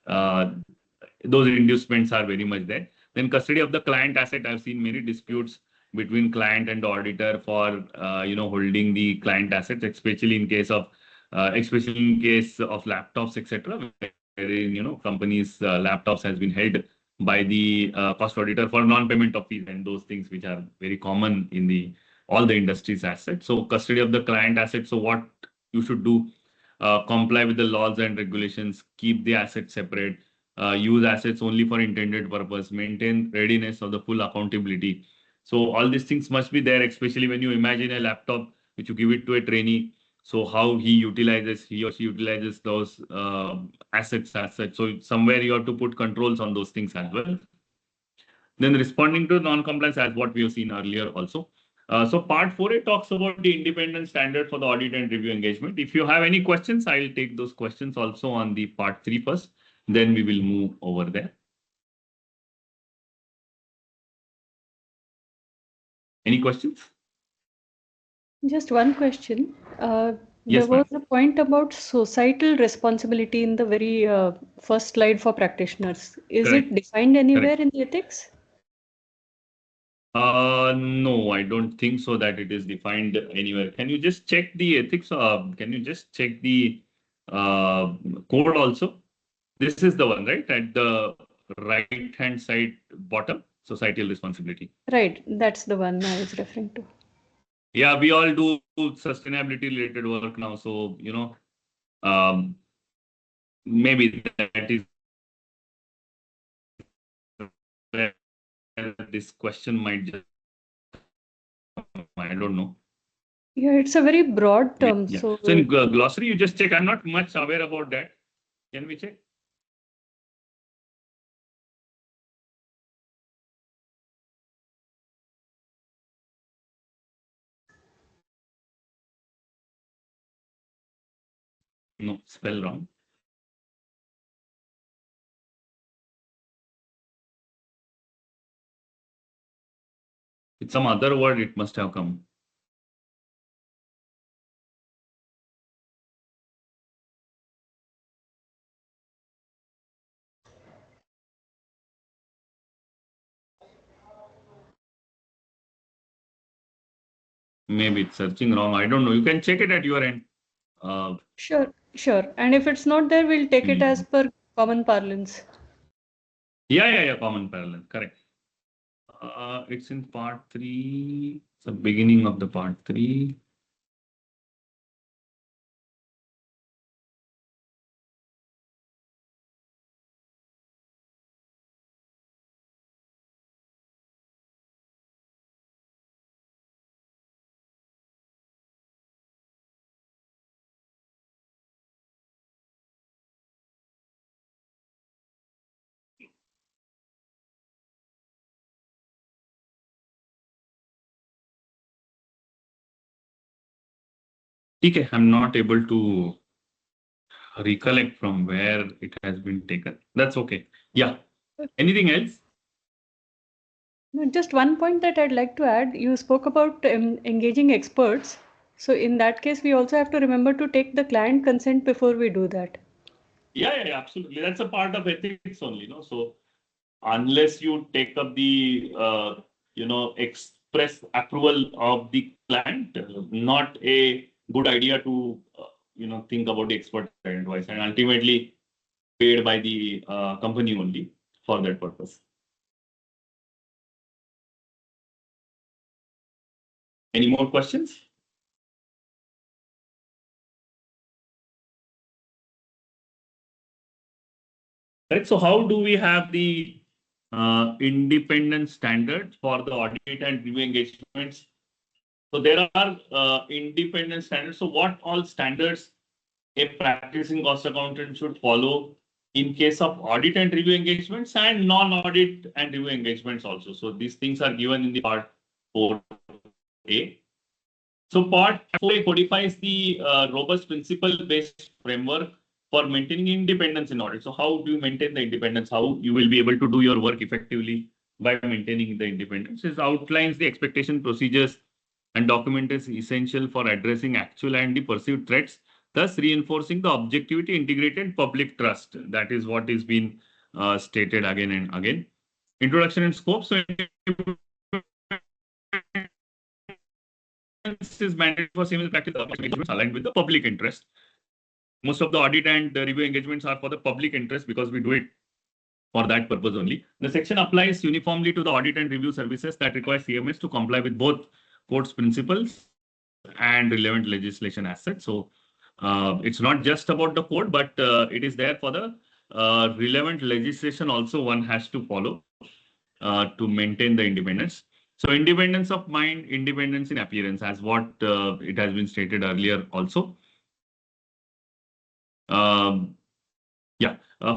those inducements are very much there. Then custody of the client asset. I've seen many disputes between client and the auditor for holding the client assets, especially in case of laptops, etc. Wherein companies' laptops has been held by the cost auditor for non-payment of fees, and those things which are very common in the all the industries assets. So custody of the client assets. So what you should do, comply with the laws and regulations, keep the assets separate, use assets only for intended purpose, maintain readiness of the full accountability. So all these things must be there, especially when you imagine a laptop which you give it to a trainee. So how he or she utilizes those assets as such. So somewhere you have to put controls on those things as well. Then responding to non-compliance, as what we have seen earlier also. So part 4A talks about the independent standard for the audit and review engagement. If you have any questions, I will take those questions also on the part 3 first. Then we will move over there. Any questions? Just one question. Yes, There was ma'am. a point about societal responsibility in the very first slide for practitioners. Is Correct. it defined anywhere Correct. in the ethics? No, I don't think so that it is defined anywhere. Can you just check the ethics? Can you just check the code also? This is the one, right? At the right-hand side bottom, societal responsibility. Right, that's the one I was referring to. Yeah, we all do sustainability related work now. So, maybe that is where this question might just, I don't know. Yeah, it's a very broad term. Yeah. So So in glossary, you just check. I'm not much aware about that. Can we check? No, spell wrong. It's some other word, it must have come. Maybe it's searching wrong. I don't know. You can check it at your end. sure. And if it's not there, we'll take it as per common parlance. Yeah. Common parallel. Correct. It's in part 3. It's the beginning of the part 3. Okay, I'm not able to recollect from where it has been taken. That's okay. Yeah. Anything else? No, just one point that I'd like to add. You spoke about engaging experts. So in that case, we also have to remember to take the client consent before we do that. Yeah, absolutely. That's a part of ethics only, no? So unless you take up the, express approval of the client, not a good idea to, think about the expert advice, and ultimately paid by the company only for that purpose. Any more questions? Right. So how do we have the independent standards for the audit and review engagements? So there are independent standards. So what all standards a practicing cost accountant should follow in case of audit and review engagements and non-audit and review engagements also. So these things are given in the part 4A. So part 4A codifies the robust principle-based framework for maintaining independence in audit. So how do you maintain the independence? How you will be able to do your work effectively by maintaining the independence? It outlines the expectation, procedures, and document is essential for addressing actual and the perceived threats, thus reinforcing the objectivity, integrated public trust. That is what is being stated again and again. Introduction and scope. So is mandatory for CMS practice aligned with the public interest. Most of the audit and the review engagements are for the public interest because we do it for that purpose only. The section applies uniformly to the audit and review services that require CMS to comply with both code's principles and relevant legislation as such. So it's not just about the code, but it is there for the relevant legislation also one has to follow to maintain the independence. So independence of mind, independence in appearance, as what it has been stated earlier also.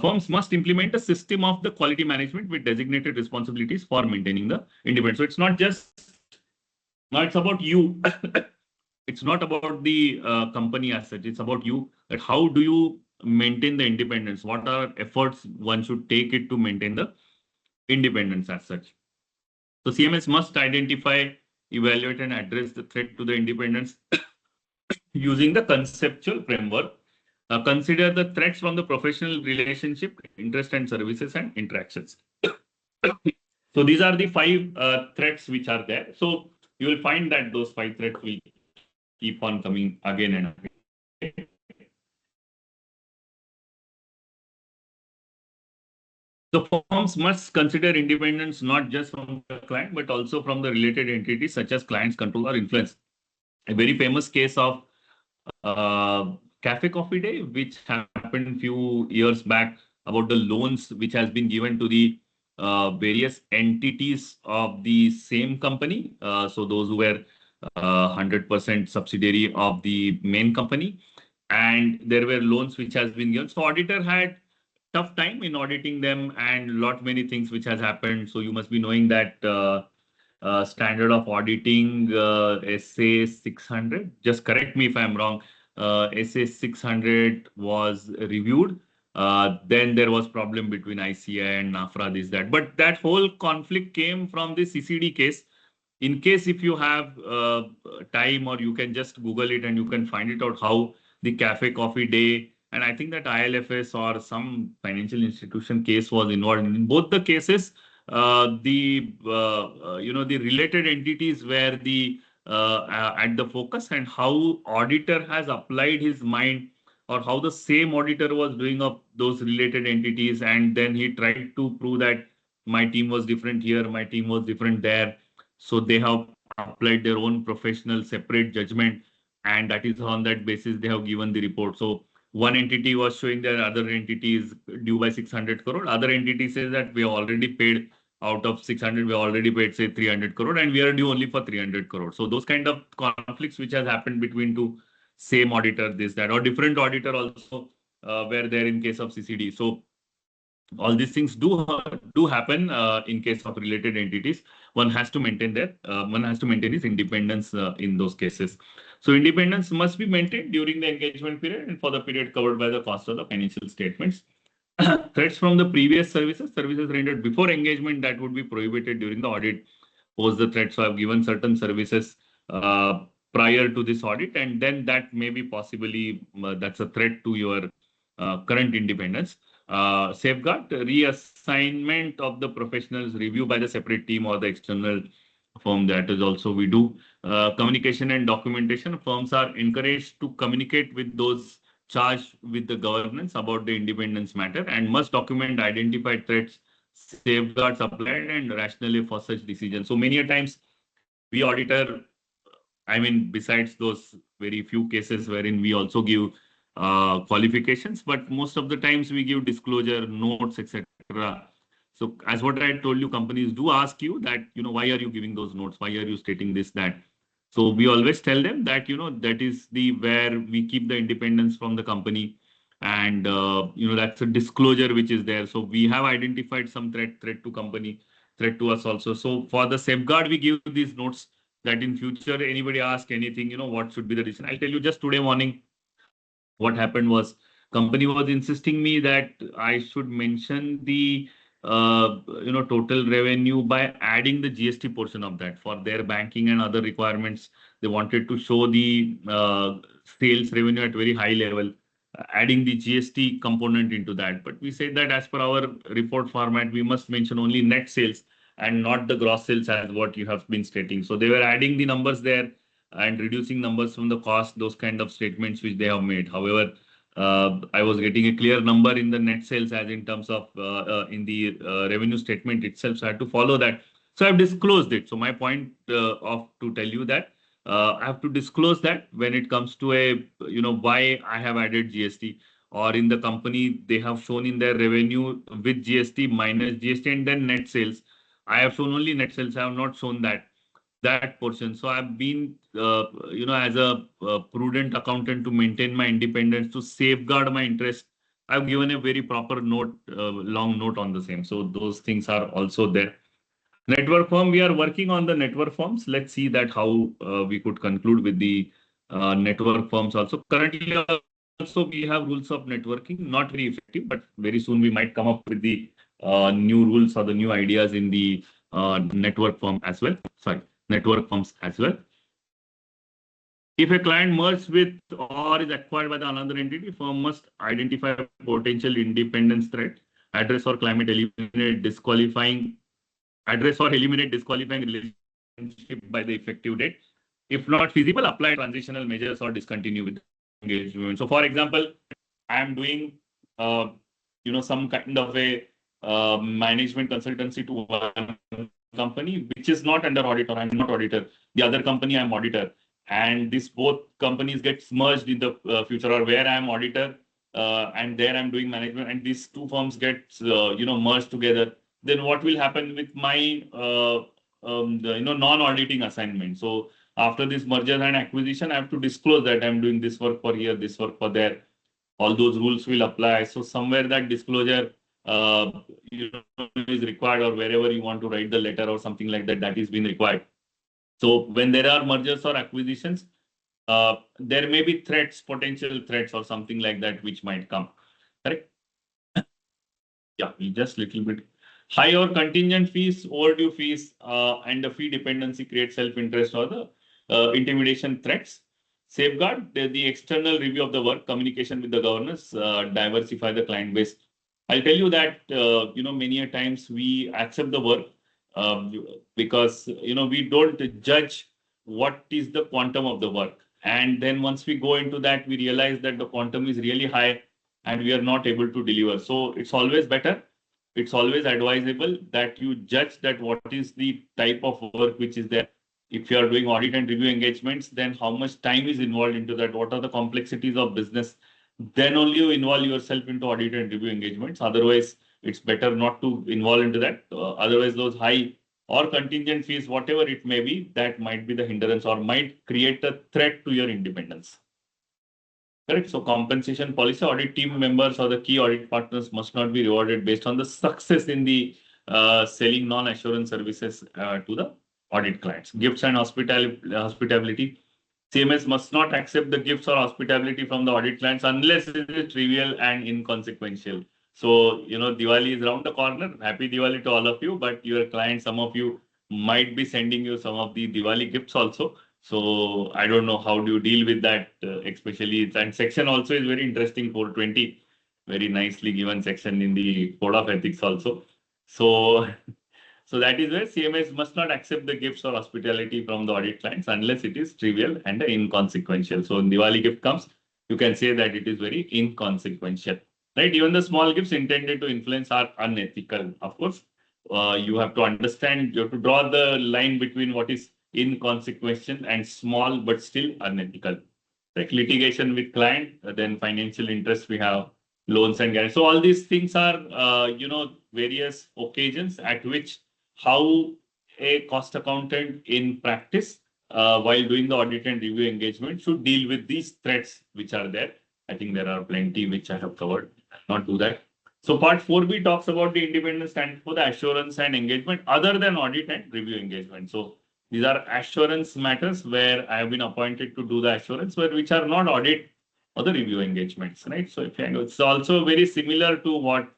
Firms must implement a system of the quality management with designated responsibilities for maintaining the independence. So it's not just, now it's about you. It's not about the company as such. It's about you. That how do you maintain the independence? What are efforts one should take it to maintain the independence as such? So CMS must identify, evaluate, and address the threat to the independence using the conceptual framework. Consider the threats from the professional relationship, interest and services and interactions. So these are the 5 threats which are there. So you will find that those 5 threats will keep on coming again and again. So firms must consider independence not just from the client, but also from the related entities such as clients, control or influence. A very famous case of Cafe Coffee Day, which happened a few years back, about the loans which has been given to the various entities of the same company. So those who were 100% subsidiary of the main company, and there were loans which has been given. So auditor had tough time in auditing them and lot many things which has happened. So you must be knowing that standard of auditing SA 600. Just correct me if I'm wrong. SA 600 was reviewed. Then there was problem between ICAI and NAFRA, this, that. But that whole conflict came from the CCD case. In case if you have time, or you can just Google it and you can find it out how the Cafe Coffee Day, and I think that ILFS or some financial institution case was involved. In both the cases, the related entities were the at the focus, and how auditor has applied his mind, or how the same auditor was doing up those related entities, and then he tried to prove that my team was different here, my team was different there. So they have applied their own professional separate judgment, and that is on that basis they have given the report. So one entity was showing that other entity is due by 600 crore. Other entity says that we have already paid out of 600, we already paid say 300 crore, and we are due only for 300 crore. So those kind of conflicts which has happened between two same auditor, this, that, or different auditor also were there in case of CCD. So all these things do happen in case of related entities. One has to maintain his independence in those cases. So independence must be maintained during the engagement period and for the period covered by the cost of the financial statements. Threats from the previous services rendered before engagement, that would be prohibited during the audit. Pose the threats. So I've given certain services prior to this audit, and then that may be possibly that's a threat to your current independence. Safeguard reassignment of the professionals, review by the separate team or the external firm. That is also we do. Communication and documentation. Firms are encouraged to communicate with those charged with the governance about the independence matter, and must document identified threats, safeguards applied, and rationale for such decisions. So many a times we auditor, I mean, besides those very few cases wherein we also give qualifications, but most of the times we give disclosure notes, etc. So as what I told you, companies do ask you that, why are you giving those notes? Why are you stating this, that? So we always tell them that, that is where we keep the independence from the company. And, that's a disclosure which is there. So we have identified some threat to company, threat to us also. So for the safeguard, we give these notes that in future, anybody ask anything, what should be the decision. I'll tell you just today morning, what happened was company was insisting me that I should mention the total revenue by adding the GST portion of that for their banking and other requirements. They wanted to show the sales revenue at very high level, adding the GST component into that. But we said that as per our report format, we must mention only net sales and not the gross sales as what you have been stating. So they were adding the numbers there and reducing numbers from the cost, those kind of statements which they have made. However, I was getting a clear number in the net sales as in terms of in the revenue statement itself. So I had to follow that. So I've disclosed it. So my point of to tell you that I have to disclose that when it comes to a, why I have added GST, or in the company, they have shown in their revenue with GST minus GST and then net sales. I have shown only net sales. I have not shown that portion. So I've been, as a prudent accountant to maintain my independence, to safeguard my interest. I've given a very proper note, long note on the same. So those things are also there. Network firm, we are working on the network firms. Let's see that how we could conclude with the network firms also. Currently, also we have rules of networking, not very effective, but very soon we might come up with the new rules or the new ideas in the network firm as well. Sorry, network firms as well. If a client merges with or is acquired by the another entity, firm must identify potential independence threat, address or eliminate disqualifying relationship by the effective date. If not feasible, apply transitional measures or discontinue with engagement. So, for example, I am doing, some kind of a management consultancy to one company which is not under audit, or I'm not auditor. The other company I'm auditor, and this both companies get merged in the future, or where I'm auditor and there I'm doing management, and these two firms get merged together. Then what will happen with my non-auditing assignment? So after this merger and acquisition, I have to disclose that I'm doing this work for here, this work for there. All those rules will apply. So somewhere that disclosure is required, or wherever you want to write the letter or something like that, that is being required. So when there are mergers or acquisitions, there may be threats, potential threats or something like that, which might come. Correct? Yeah, just little bit. High or contingent fees, overdue fees, and the fee dependency creates self-interest or the intimidation threats. Safeguard the external review of the work, communication with the governors, diversify the client base. I'll tell you that, many a times we accept the work because, we don't judge what is the quantum of the work. And then once we go into that, we realize that the quantum is really high and we are not able to deliver. So it's always better. It's always advisable that you judge that what is the type of work which is there. If you are doing audit and review engagements, then how much time is involved into that? What are the complexities of business? Then only you involve yourself into audit and review engagements. Otherwise, it's better not to involve into that. Otherwise, those high or contingent fees, whatever it may be, that might be the hindrance or might create a threat to your independence. Correct. So compensation policy, audit team members or the key audit partners must not be rewarded based on the success in the selling non-assurance services to the audit clients. Gifts and hospitality. CMS must not accept the gifts or hospitality from the audit clients unless it is trivial and inconsequential. So, Diwali is around the corner. Happy Diwali to all of you, but your clients, some of you might be sending you some of the Diwali gifts also. So I don't know how do you deal with that, especially. And section also is very interesting, 420, very nicely given section in the Code of Ethics also. So that is where CMS must not accept the gifts or hospitality from the audit clients unless it is trivial and inconsequential. So when Diwali gift comes, you can say that it is very inconsequential, right? Even the small gifts intended to influence are unethical. Of course, you have to understand, you have to draw the line between what is inconsequential and small, but still unethical. Like litigation with client, then financial interest, we have loans and guarantees. So all these things are, various occasions at which how a cost accountant in practice, while doing the audit and review engagement, should deal with these threats which are there. I think there are plenty which I have covered. I'll not do that. So part 4B talks about the independence stand for the assurance and engagement other than audit and review engagement. So these are assurance matters where I have been appointed to do the assurance, which are not audit other review engagements, right? So if it's also very similar to what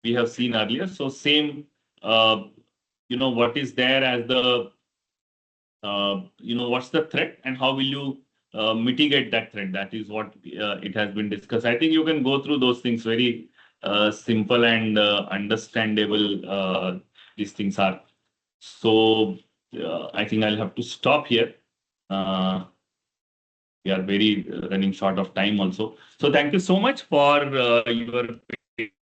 we have seen earlier. So same, what is there as the, what's the threat and how will you mitigate that threat? That is what it has been discussed. I think you can go through those things very simple and understandable. These things are. So I think I'll have to stop here. We are very running short of time also. So thank you so much for your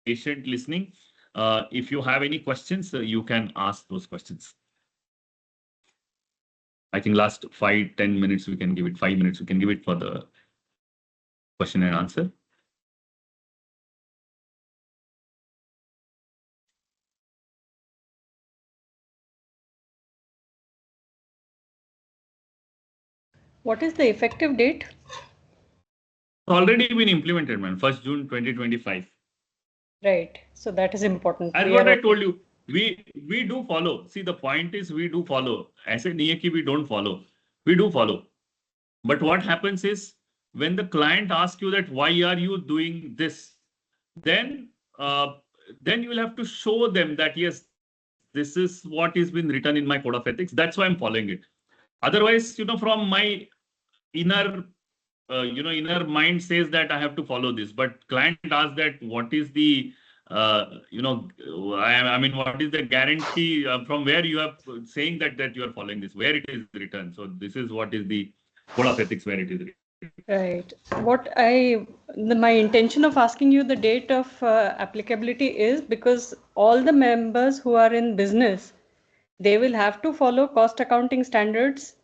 patient listening. If you have any questions, you can ask those questions. I think last 5-10 minutes we can give it. 5 minutes we can give it for the question and answer. What is the effective date? Already been implemented, man. 1st June 2025. Right. So that is important. As what I told you, we do follow. See, the point is we do follow. I said we don't follow. We do follow. But what happens is when the client asks you that why are you doing this, then you will have to show them that yes, this is what is been written in my code of ethics. That's why I'm following it. Otherwise, from my inner inner mind says that I have to follow this, but client asks that what is the I mean, what is the guarantee from where you are saying that you are following this, where it is written. So this is what is the code of ethics, where it is written. Right. My intention of asking you the date of applicability is because all the members who are in business, they will have to follow cost accounting standards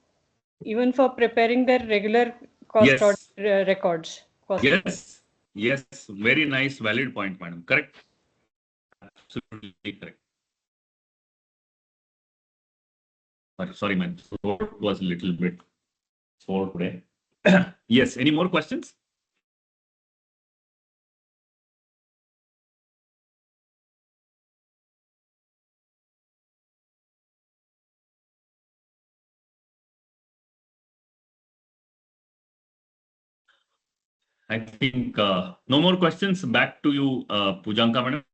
even for preparing their regular cost records. Yes, very nice, valid point, madam. Correct. Absolutely correct. Sorry, man. Throat was a little bit sore today. Yes. Any more questions? I think no more questions. Back to you, Pujanka, madam.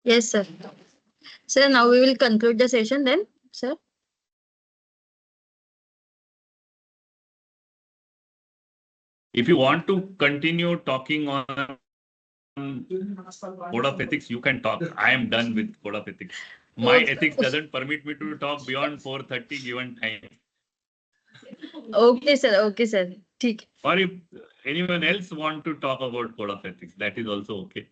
Yes, sir. Sir, now we will conclude the session then, sir. If you want to continue talking on code of ethics, you can talk. I am done with code of ethics. My ethics doesn't permit me to talk beyond 4:30 given time. Okay, sir. Okay, sir. ठीक. Or if anyone else want to talk about code of ethics, that is also okay.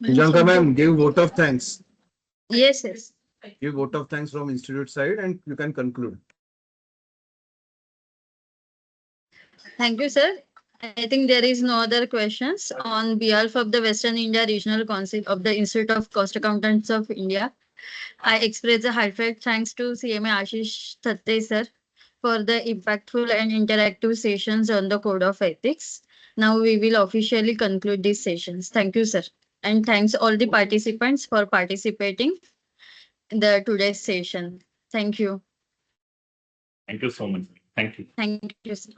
Pujanka ma'am, give vote of thanks. Yes, yes. Give vote of thanks from institute side and you can conclude. Thank you, sir. I think there is no other questions. On behalf of the Western India Regional Council of the Institute of Cost Accountants of India, I express a heartfelt thanks to CMA Ashish Thatte, sir, for the impactful and interactive sessions on the Code of Ethics. Now we will officially conclude these sessions. Thank you, sir. And thanks all the participants for participating in the today's session. Thank you. Thank you so much. Thank you. Thank you, sir.